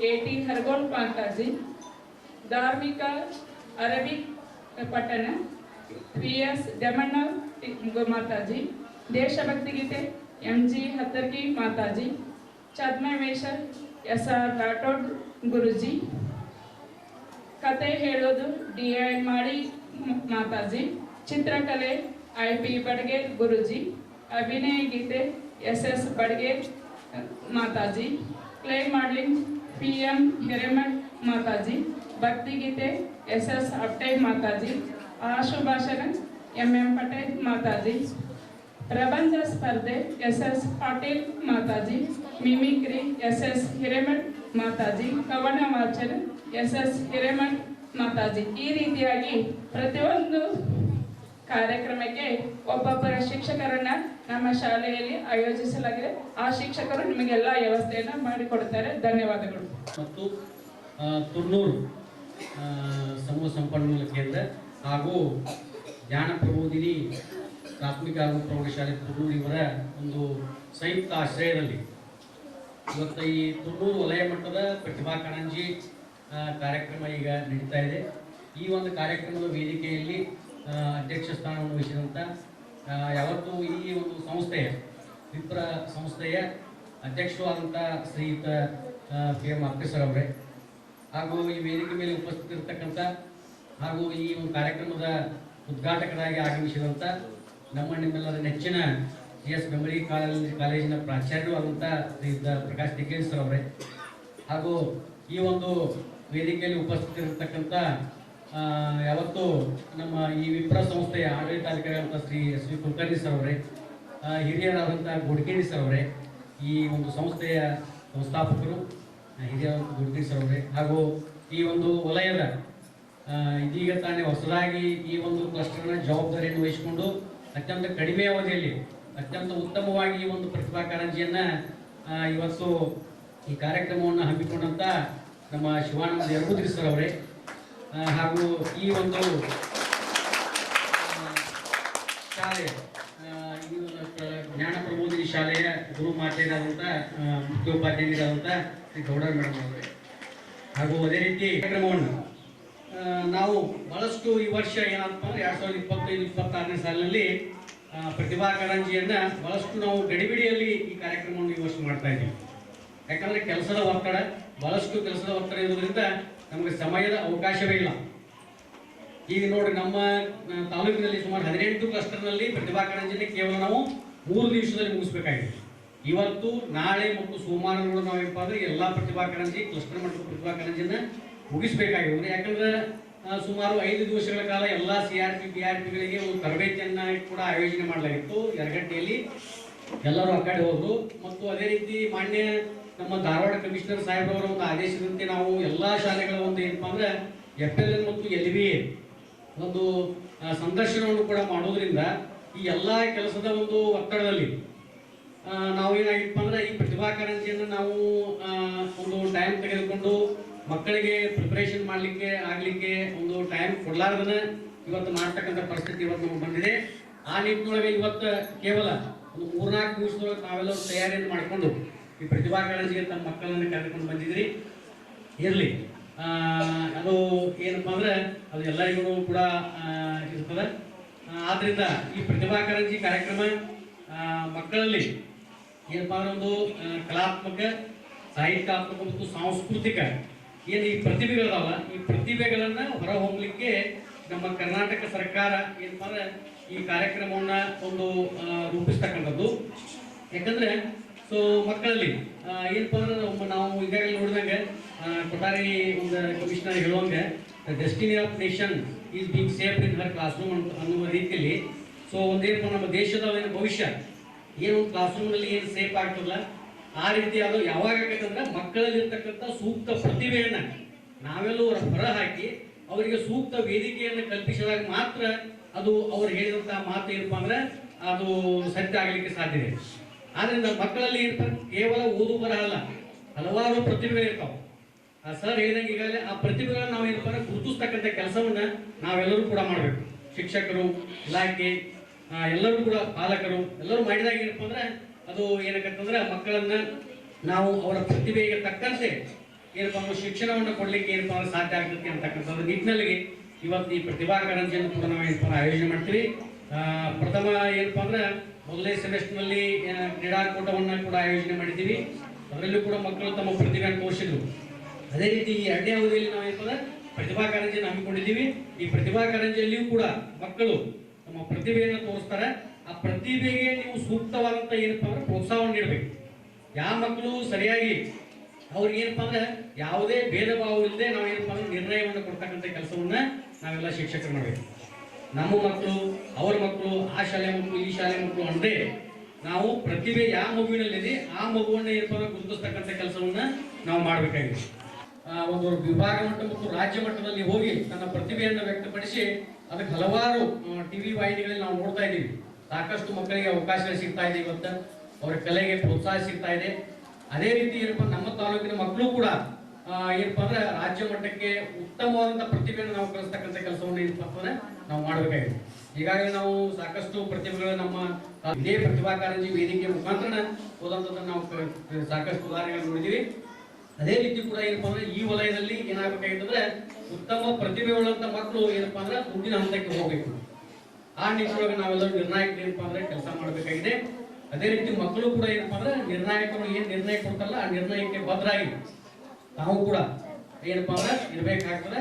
AT ಹರಗೋಳ್ ಮಾತಾಜಿ, ಧಾರ್ಮಿಕ ಅರಬಿಕ್ ಪಠಣ PS ಡಮಣ್ಣ ಗುರುಮಾತಾಜಿ, ದೇಶಭಕ್ತಿ ಗೀತೆ MG ಹತ್ತರ್ಗಿ ಮಾತಾಜಿ, ಛದ್ಮವೇಶ SR ರಾಠೋಡ್ ಗುರುಜಿ, ಕತೆ ಹೇಳೋದು DI ಮಾಡಿ ಮಾತಾಜಿ, ಚಿತ್ರಕಲೆ IP ಬಡ್ಗೇರ್ ಗುರುಜಿ, ಅಭಿನಯ ಗೀತೆ SS Badiger Mataji, clay modelling PM Hiremath Mataji, ಭಕ್ತಿ ಗೀತೆ SS ಅಪ್ಟೆ ಮಾತಾಜಿ, ಆಶುಭಾಷಣ MM ಪಟೇಲ್ ಮಾತಾಜಿ, ಪ್ರಬಂಧ ಸ್ಪರ್ಧೆ SS Patil Mataji, mimicry SS Hiremath Mataji, ಕವನ ವಾಚನ SS ಹಿರೇಮಠ್ ಮಾತಾಜಿ. ಈ ರೀತಿಯಾಗಿ ಪ್ರತಿಯೊಂದು ಕಾರ್ಯಕ್ರಮಕ್ಕೆ ಒಬ್ಬೊಬ್ಬರ ಶಿಕ್ಷಕರನ್ನ ನಮ್ಮ ಶಾಲೆಯಲ್ಲಿ ಆಯೋಜಿಸಲಾಗಿದೆ. ಆ ಶಿಕ್ಷಕರು ನಿಮಗೆಲ್ಲ ವ್ಯವಸ್ಥೆಯನ್ನು ಮಾಡಿಕೊಡುತ್ತಾರೆ. ಧನ್ಯವಾದಗಳು. ಮತ್ತು ತುರ್ನೂರು ಸಮೂಹ ಸಂಪನ್ಮೂಲ ಕೇಂದ್ರ ಹಾಗೂ ಜ್ಞಾನ ಪ್ರಬೋಧಿನಿ ಪ್ರಾಥಮಿಕ ಹಾಗೂ ಪ್ರೌಢಶಾಲೆ ತುರ್ನೂರು ಇವರ ಒಂದು ಸಂಯುಕ್ತ ಆಶ್ರಯದಲ್ಲಿ ಇವತ್ತು ಈ ತುರ್ನೂರು ವಲಯ ಮಟ್ಟದ ಪ್ರತಿಭಾ ಕಾರಂಜಿ ಕಾರ್ಯಕ್ರಮ ಈಗ ನಡೀತಾ ಇದೆ. ಈ ಒಂದು ಕಾರ್ಯಕ್ರಮದ ವೇದಿಕೆಯಲ್ಲಿ ಅಧ್ಯಕ್ಷ ಸ್ಥಾನವನ್ನು ವಹಿಸಿದಂಥ ಯಾವತ್ತು ಈ ಒಂದು ಸಂಸ್ಥೆಯ ವಿಪ್ರ ಸಂಸ್ಥೆಯ ಅಧ್ಯಕ್ಷರು ಆದಂಥ ಶ್ರೀಯುತ PM ಅಪ್ಕೇಸರ್ ಅವರೇ, ಹಾಗೂ ಈ ವೇದಿಕೆ ಮೇಲೆ ಉಪಸ್ಥಿತರಿರ್ತಕ್ಕಂಥ ಹಾಗೂ ಈ ಒಂದು ಕಾರ್ಯಕ್ರಮದ ಉದ್ಘಾಟಕರಾಗಿ ಆಗಮಿಸಿದಂಥ ನಿಮ್ಮೆಲ್ಲರ ನೆಚ್ಚಿನ GS ಬೆಂಬಳಿ ಕಾಲೇಜಿನ ಪ್ರಾಚಾರ್ಯರು ಆದಂಥ ಶ್ರೀಯುತ ಪ್ರಕಾಶ್ ಟಿಕೇಶ್ ಸರ್ ಅವರೇ, ಹಾಗೂ ಈ ಒಂದು ವೇದಿಕೆಯಲ್ಲಿ ಉಪಸ್ಥಿತರಿರ್ತಕ್ಕಂಥ ಯಾವತ್ತು ನಮ್ಮ ಈ ವಿಪ್ರ ಸಂಸ್ಥೆಯ ಆಡಳಿತಾಧಿಕಾರಿಯಾದಂಥ ಶ್ರೀ SV ಕುಲಕರ್ಣಿ ಸರ್ ಅವರೇ, ಹಿರಿಯರಾದಂಥ ಗೋಡ್ಕೇರಿ ಸರ್ ಅವರೇ, ಈ ಒಂದು ಸಂಸ್ಥೆಯ ಸಂಸ್ಥಾಪಕರು ಹಿರಿಯರಾದಂಥ ಗೋಡ್ಕೇರಿ ಸರ್ ಅವರೇ, ಹಾಗೂ ಈ ಒಂದು ವಲಯದ ಇದೀಗ ತಾನೇ ಹೊಸದಾಗಿ ಈ ಒಂದು ಕ್ಲಸ್ಟರ್ನ ಜವಾಬ್ದಾರಿಯನ್ನು ವಹಿಸಿಕೊಂಡು ಅತ್ಯಂತ ಕಡಿಮೆ ಅವಧಿಯಲ್ಲಿ ಅತ್ಯಂತ ಉತ್ತಮವಾಗಿ ಈ ಒಂದು ಪ್ರತಿಭಾ ಕಾರಂಜಿಯನ್ನು ಇವತ್ತು ಈ ಕಾರ್ಯಕ್ರಮವನ್ನು ಹಮ್ಮಿಕೊಂಡಂಥ ನಮ್ಮ ಶಿವಾನಂದ ಯರಗುದ್ರಿ ಸರ್ ಅವರೇ, ಹಾಗೂ ಈ ಒಂದು ಶಾಲೆ ಜ್ಞಾನ ಪ್ರಬೋಧಿನಿ ಶಾಲೆಯ ಗುರು ಮಾತೆಯರಾದಂಥ ಮುಖ್ಯೋಪಾಧ್ಯಾಯರಾದಂಥ ಶ್ರೀ ಗೌಡರ್ ಮೇಡಮ್ ಅವರೇ, ಹಾಗೂ ಅದೇ ರೀತಿ ಕಾರ್ಯಕ್ರಮವನ್ನು ನಾವು ಬಹಳಷ್ಟು ಈ ವರ್ಷ ಏನಂತ ಅಂದರೆ 2025-26ನೇ ಸಾಲಿನಲ್ಲಿ ಪ್ರತಿಭಾ ಕಾರಂಜಿಯನ್ನು ಬಹಳಷ್ಟು ನಾವು ಗಡಿಬಿಡಿಯಲ್ಲಿ ಈ ಕಾರ್ಯಕ್ರಮವನ್ನು ಈ ವರ್ಷ ಮಾಡ್ತಾ ಇದ್ದೀವಿ. ಯಾಕಂದರೆ ಕೆಲಸದ ಒತ್ತಡ, ಬಹಳಷ್ಟು ಕೆಲಸದ ಒತ್ತಡ ಇರೋದ್ರಿಂದ ನಮಗೆ ಸಮಯದ ಅವಕಾಶವೇ ಇಲ್ಲ. ಈಗ ನೋಡಿ, ನಮ್ಮ ತಾಲೂಕಿನಲ್ಲಿ ಸುಮಾರು 18 ಕ್ಲಸ್ಟರ್ನಲ್ಲಿ ಪ್ರತಿಭಾ ಕಾರಂಜಿನ ಕೇವಲ ನಾವು 3 ದಿವಸದಲ್ಲಿ ಮುಗಿಸ್ಬೇಕಾಗಿದೆ. ಇವತ್ತು, ನಾಳೆ ಮತ್ತು ಸೋಮವಾರಗಳು ನಾವೇನಪ್ಪ ಅಂದರೆ ಎಲ್ಲ ಪ್ರತಿಭಾ ಕಾರಂಜಿ ಕ್ಲಸ್ಟರ್ ಮಟ್ಟದ ಪ್ರತಿಭಾ ಕಾರಂಜಿಯನ್ನು ಮುಗಿಸ್ಬೇಕಾಗಿದೆ. ಯಾಕಂದ್ರೆ ಸುಮಾರು 5 ದಿವಸಗಳ ಕಾಲ ಎಲ್ಲ CRP BRPಗಳಿಗೆ ಒಂದು ತರಬೇತಿಯನ್ನು ಕೂಡ ಆಯೋಜನೆ ಮಾಡಲಾಗಿತ್ತು. ಯರಗಟ್ಟಿಯಲ್ಲಿ ಎಲ್ಲರೂ ಆ ಕಡೆ ಹೋದ್ರು. ಮತ್ತು ಅದೇ ರೀತಿ ಮಾನ್ಯ ನಮ್ಮ ಧಾರವಾಡ ಕಮಿಷನರ್ ಸಾಹೇಬ್ರವರ ಒಂದು ಆದೇಶದಂತೆ ನಾವು ಎಲ್ಲ ಶಾಲೆಗಳ ಒಂದು ಏನಪ್ಪ ಅಂದರೆ FLN ಮತ್ತು LBA ಒಂದು ಸಂದರ್ಶನವನ್ನು ಕೂಡ ಮಾಡೋದ್ರಿಂದ ಈ ಎಲ್ಲ ಕೆಲಸದ ಒಂದು ಒತ್ತಡದಲ್ಲಿ ನಾವು ಏನಾಗಿತ್ತಪ್ಪ ಅಂದರೆ ಈ ಪ್ರತಿಭಾ ಕಾರಂಜಿಯನ್ನು ನಾವು ಒಂದು ಟೈಮ್ ತೆಗೆದುಕೊಂಡು ಮಕ್ಕಳಿಗೆ ಪ್ರಿಪರೇಷನ್ ಆಗಲಿಕ್ಕೆ ಒಂದು ಟೈಮ್ ಕೊಡಲಾರ್ದನ ಇವತ್ತು ಮಾಡ್ತಕ್ಕಂಥ ಪರಿಸ್ಥಿತಿ ಇವತ್ತು ನಮಗೆ ಬಂದಿದೆ. ಆ ನಿಟ್ಟಿನೊಳಗೆ ಇವತ್ತು ಕೇವಲ ಒಂದು 3-4 ದಿವಸದೊಳಗೆ ನಾವೆಲ್ಲರೂ ತಯಾರಿಯನ್ನು ಮಾಡಿಕೊಂಡು ಈ ಪ್ರತಿಭಾ ಕಾರಂಜಿಗೆ ತಮ್ಮ ಮಕ್ಕಳನ್ನು ಕರೆದುಕೊಂಡು ಬಂದಿದ್ರಿ. ಇರಲಿ, ಅದು ಏನಪ್ಪ ಅಂದರೆ ಅದು ಎಲ್ಲರಿಗೂ ಕೂಡ ಇರ್ತದೆ. ಆದ್ದರಿಂದ ಈ ಪ್ರತಿಭಾ ಕಾರಂಜಿ ಕಾರ್ಯಕ್ರಮ ಮಕ್ಕಳಲ್ಲಿ ಏನಪ್ಪ ಅಂದರೆ ಒಂದು ಕಲಾತ್ಮಕ, ಸಾಹಿತ್ಯಾತ್ಮಕ ಮತ್ತು ಸಾಂಸ್ಕೃತಿಕ ಏನು ಈ ಪ್ರತಿಭೆಗಳದಾವಲ್ಲ, ಈ ಪ್ರತಿಭೆಗಳನ್ನು ಹೊರಹೊಮ್ಮಲಿಕ್ಕೆ ನಮ್ಮ ಕರ್ನಾಟಕ ಸರ್ಕಾರ ಏನಪ್ಪ ಅಂದರೆ ಈ ಕಾರ್ಯಕ್ರಮವನ್ನು ಒಂದು ರೂಪಿಸ್ತಕ್ಕಂಥದ್ದು. ಯಾಕಂದರೆ ಮಕ್ಕಳಲ್ಲಿ ಏನಪ್ಪ ಅಂದ್ರೆ ನಾವು ಈಗಾಗಲೇ ನೋಡಿದಂಗೆ ಕೊಠಾರಿ ಒಂದು ಕಮಿಷನರ್ ಹೇಳುವಂಗೆ the destiny of nation is being shaped in her classroom ಅನ್ನುವ ರೀತಿಯಲ್ಲಿ ಒಂದೇನಪ್ಪ ನಮ್ಮ ದೇಶದ ಏನು ಭವಿಷ್ಯ ಏನು ಒಂದು ಕ್ಲಾಸ್ ರೂಮ್ನಲ್ಲಿ ಏನು ಸೇಫ್ ಆಗ್ತದಲ್ಲ, ಆ ರೀತಿ ಅದು ಯಾವಾಗ ಆಗಬೇಕಂದ್ರೆ ಮಕ್ಕಳಲ್ಲಿರ್ತಕ್ಕಂಥ ಸೂಕ್ತ ಪ್ರತಿಭೆಯನ್ನು ನಾವೆಲ್ಲೂ ಹೊರ ಹಾಕಿ ಅವರಿಗೆ ಸೂಕ್ತ ವೇದಿಕೆಯನ್ನು ಕಲ್ಪಿಸಿದಾಗ ಮಾತ್ರ ಅದು ಅವ್ರು ಹೇಳಿದಂಥ ಮಾತು ಏನಪ್ಪ ಅಂದ್ರೆ ಅದು ಸತ್ಯ ಆಗಲಿಕ್ಕೆ ಸಾಧ್ಯ ಇದೆ. ಆದ್ರಿಂದ ಮಕ್ಕಳಲ್ಲಿ ಏನಪ್ಪ ಕೇವಲ ಓದು ಬರಹ ಅಲ್ಲ, ಹಲವಾರು ಪ್ರತಿಭೆಗಳಿರ್ತಾವೆ. ಸರ್ ಹೇಳಿದಂಗೆ ಈಗಾಗಲೇ ಆ ಪ್ರತಿಭೆಗಳನ್ನ ನಾವು ಏನಪ್ಪ ಅಂದ್ರೆ ಗುರುತಿಸ್ತಕ್ಕಂಥ ಕೆಲಸವನ್ನ ನಾವೆಲ್ಲರೂ ಕೂಡ ಮಾಡಬೇಕು. ಶಿಕ್ಷಕರು, ಇಲಾಖೆ, ಎಲ್ಲರೂ ಕೂಡ ಪಾಲಕರು ಎಲ್ಲರೂ ಮಾಡಿದಾಗ ಏನಪ್ಪ ಅಂದ್ರೆ ಅದು ಏನಕ್ಕಂತಂದ್ರೆ ಮಕ್ಕಳನ್ನ ನಾವು ಅವರ ಪ್ರತಿಭೆಗೆ ತಕ್ಕಂತೆ ಏನಪ್ಪ ಅಂದ್ರೆ ಶಿಕ್ಷಣವನ್ನು ಕೊಡ್ಲಿಕ್ಕೆ ಏನಪ್ಪ ಅಂದ್ರೆ ಸಾಧ್ಯ ಆಗ್ತದೆ ಅಂತಕ್ಕಂಥದ್ದು ನಿಟ್ಟಿನಲ್ಲಿ ಇವತ್ತು ಈ ಪ್ರತಿಭಾ ಕಾರಂಜಿಯನ್ನು ಕೂಡ ನಾವು ಏನಪ್ಪ ಆಯೋಜನೆ ಮಾಡ್ತೀವಿ. ಪ್ರಥಮ ಏನಪ್ಪ ಅಂದ್ರೆ ಮೊದಲನೇ ಸೆಮಿಸ್ಟರ್ನಲ್ಲಿ ಕ್ರೀಡಾಕೂಟವನ್ನು ಕೂಡ ಆಯೋಜನೆ ಮಾಡಿದ್ದೀವಿ. ಅದರಲ್ಲೂ ಕೂಡ ಮಕ್ಕಳು ತಮ್ಮ ಪ್ರತಿಭೆಯನ್ನು ತೋರಿಸಿದ್ರು. ಅದೇ ರೀತಿ ಈ 2ನೇ ಅವಧಿಯಲ್ಲಿ ನಾವು ಏನಪ್ಪ ಅಂದ್ರೆ ಪ್ರತಿಭಾ ಕಾರಂಜಿಯನ್ನು ಹಮ್ಮಿಕೊಂಡಿದ್ದೀವಿ. ಈ ಪ್ರತಿಭಾ ಕಾರಂಜಿಯಲ್ಲಿಯೂ ಕೂಡ ಮಕ್ಕಳು ತಮ್ಮ ಪ್ರತಿಭೆಯನ್ನು ತೋರಿಸ್ತಾರೆ. ಆ ಪ್ರತಿಭೆಗೆ ನೀವು ಸೂಕ್ತವಾದಂಥ ಏನಪ್ಪ ಅಂದ್ರೆ ಪ್ರೋತ್ಸಾಹವನ್ನು ನೀಡಬೇಕು. ಯಾವ ಮಕ್ಕಳು ಸರಿಯಾಗಿ ಅವ್ರಿಗೆ ಏನಪ್ಪ ಅಂದ್ರೆ ಯಾವುದೇ ಭೇದ ಭಾವ ಇಲ್ಲದೆ ನಾವು ಏನಪ್ಪ ಅಂದ್ರೆ ನಿರ್ಣಯವನ್ನು ಕೊಡ್ತಕ್ಕಂಥ ಕೆಲಸವನ್ನ ನಾವೆಲ್ಲ ಶಿಕ್ಷಕರು ಮಾಡಬೇಕು. ನಮ್ಮ ಮಕ್ಕಳು, ಅವರ ಮಕ್ಕಳು, ಆ ಶಾಲೆ ಮಕ್ಕಳು, ಈ ಶಾಲೆ ಮಕ್ಕಳು ಅಂದ್ರೆ ನಾವು ಪ್ರತಿಭೆ ಯಾವ ಮಗುವಿನಲ್ಲಿದೆ ಆ ಮಗುವನ್ನ ಏನಪ್ಪ ಅಂದ್ರೆ ಗುರುತಿಸ್ತಕ್ಕಂಥ ಕೆಲಸವನ್ನ ನಾವು ಮಾಡಬೇಕಾಗಿದೆ. ಒಂದು ವಿಭಾಗ ಮಟ್ಟ ಮತ್ತು ರಾಜ್ಯ ಮಟ್ಟದಲ್ಲಿ ಹೋಗಿ ತನ್ನ ಪ್ರತಿಭೆಯನ್ನು ವ್ಯಕ್ತಪಡಿಸಿ ಅದಕ್ಕೆ ಹಲವಾರು ಟಿವಿ ವಾಹಿನಿಗಳಲ್ಲಿ ನಾವು ನೋಡ್ತಾ ಇದ್ದೀವಿ. ಸಾಕಷ್ಟು ಮಕ್ಕಳಿಗೆ ಅವಕಾಶ ಸಿಗ್ತಾ ಇದೆ. ಇವತ್ತು ಅವರ ಕಲೆಗೆ ಪ್ರೋತ್ಸಾಹ ಸಿಗ್ತಾ ಇದೆ. ಅದೇ ರೀತಿ ಏನಪ್ಪ ನಮ್ಮ ತಾಲೂಕಿನ ಮಕ್ಕಳು ಕೂಡ ಏನಪ್ಪ ಅಂದ್ರೆ ರಾಜ್ಯ ಮಟ್ಟಕ್ಕೆ ಉತ್ತಮವಾದಂಥ ಪ್ರತಿಭೆಯನ್ನು ನಾವು ಕಲಿಸ್ತಕ್ಕಂಥ ಕೆಲಸವನ್ನು ಏನಪ್ಪ ಅಂದ್ರೆ ನಾವು ಮಾಡಬೇಕಾಗಿದೆ. ಈಗಾಗಲೇ ನಾವು ಸಾಕಷ್ಟು ಪ್ರತಿಭೆಗಳು ನಮ್ಮ ಇದೇ ಪ್ರತಿಭಾ ಕಾರಂಜಿ ವೇದಿಕೆ ಮುಖಾಂತರ ಹೋದಂಥದ್ದನ್ನು ನಾವು ಸಾಕಷ್ಟು ಉದಾಹರಣೆಗಳು ನೋಡಿದ್ದೀವಿ. ಅದೇ ರೀತಿ ಕೂಡ ಏನಪ್ಪ ಅಂದ್ರೆ ಈ ವಲಯದಲ್ಲಿ ಏನಾಗಬೇಕಾಗಿತ್ತಂದ್ರೆ ಉತ್ತಮ ಪ್ರತಿಭೆ ಉಳ್ಳಂತ ಮಕ್ಕಳು ಏನಪ್ಪ ಅಂದ್ರೆ ಮುಂದಿನ ಹಂತಕ್ಕೆ ಹೋಗಬೇಕು. ಆ ನಿಟ್ಟಿನೊಳಗೆ ನಾವೆಲ್ಲರೂ ನಿರ್ಣಾಯಕರು ಏನಪ್ಪ ಅಂದ್ರೆ ಕೆಲಸ ಮಾಡಬೇಕಾಗಿದೆ. ಅದೇ ರೀತಿ ಮಕ್ಕಳು ಕೂಡ ಏನಪ್ಪ ಅಂದ್ರೆ ನಿರ್ಣಾಯಕರು ಏನು ನಿರ್ಣಯ ಕೊಡ್ತಾರಲ್ಲ ಆ ನಿರ್ಣಯಕ್ಕೆ ಬದ್ಧರಾಗಿ ನಾವು ಕೂಡ ಏನಪ್ಪ ಅಂದ್ರೆ ಇರಬೇಕಾಗ್ತದೆ.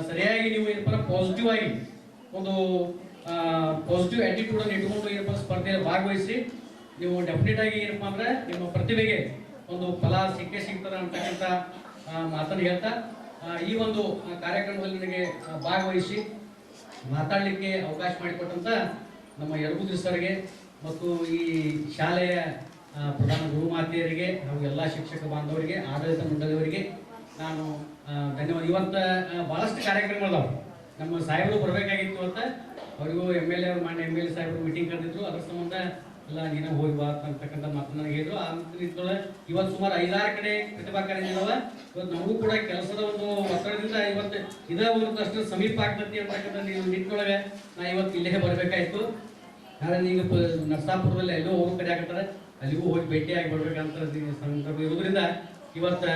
ಸರಿಯಾಗಿ ನೀವು ಏನಪ್ಪ ಅಂದ್ರೆ ಪಾಸಿಟಿವ್ ಆಗಿ ಒಂದು ಪಾಸಿಟಿವ್ ಆಟಿಟ್ಯೂಡ್ ಅನ್ನು ಇಟ್ಕೊಂಡು ಏನಪ್ಪ ಸ್ಪರ್ಧೆಯಲ್ಲಿ ಭಾಗವಹಿಸಿ ನೀವು ಡೆಫಿನೆಟ್ ಆಗಿ ಏನಪ್ಪ ಅಂದ್ರೆ ನಿಮ್ಮ ಪ್ರತಿಭೆಗೆ ಒಂದು ಫಲ ಸಿಗ್ತದೆ ಅಂತಕ್ಕಂಥ ಮಾತನ್ನು ಹೇಳ್ತಾ ಈ ಒಂದು ಕಾರ್ಯಕ್ರಮದಲ್ಲಿ ನನಗೆ ಭಾಗವಹಿಸಿ ಮಾತಾಡಲಿಕ್ಕೆ ಅವಕಾಶ ಮಾಡಿಕೊಟ್ಟಂತ ನಮ್ಮ ಯರಗುದ್ರಿ ಸರ್ಗೆ ಮತ್ತು ಈ ಶಾಲೆಯ ಪ್ರಧಾನ ಗುರುಮಾತೆಯರಿಗೆ ಹಾಗೂ ಎಲ್ಲ ಶಿಕ್ಷಕ ಬಾಂಧವರಿಗೆ, ಆಡಳಿತ ಮಂಡಳಿಯವರಿಗೆ ನಾನು ಧನ್ಯವಾದ. ಇವತ್ತು ಭಾಳಷ್ಟು ಕಾರ್ಯಕ್ರಮಗಳದಾವೆ. ನಮ್ಮ ಸಾಹೇಬರು ಬರಬೇಕಾಗಿತ್ತು ಅಂತ ಅವರಿಗೂ MLA ಅವರು ಮಾನ್ಯ MLA ಸಾಹೇಬರು ಮೀಟಿಂಗ್ ಕರೆದಿದ್ರು. ಅದರ ಸಂಬಂಧ ಇಲ್ಲ ನೀನೇ ಹೋಗಿ ಬಾ ಅಂತಕ್ಕಂಥ ಮಾತನ್ನ ಹೇಳಿದ್ರು. ಆ ನಿಟ್ಟಿನೊಳಗೆ ಇವತ್ತು ಸುಮಾರು 5-6 ಕಡೆ ಪ್ರತಿಭಾ ಕಾರಂಜಿಗಳವ. ಇವತ್ತು ನಮಗೂ ಕೂಡ ಕೆಲಸದ ಒಂದು ಒತ್ತಡದಿಂದ ಇವತ್ತು ಇದೇ ಒಂದಷ್ಟು ಸಮೀಪ ಆಗ್ತತಿ ಅಂತಕ್ಕಂಥ ನಿಟ್ಟಿನೊಳಗೆ ನಾ ಇವತ್ತು ಇಲ್ಲೇ ಬರಬೇಕಾಯ್ತು. ಆದರೆ ಈಗ ನರಸಾಪುರದಲ್ಲಿ ಎಲ್ಲೋ ಹೋಗೋ ಕಡೆ ಆಗ್ತಾರೆ, ಅಲ್ಲಿಗೂ ಹೋಗಿ ಭೇಟಿಯಾಗಿ ಬರ್ಬೇಕಂತ ಸಂದರ್ಭ ಇರೋದ್ರಿಂದ ಇವತ್ತು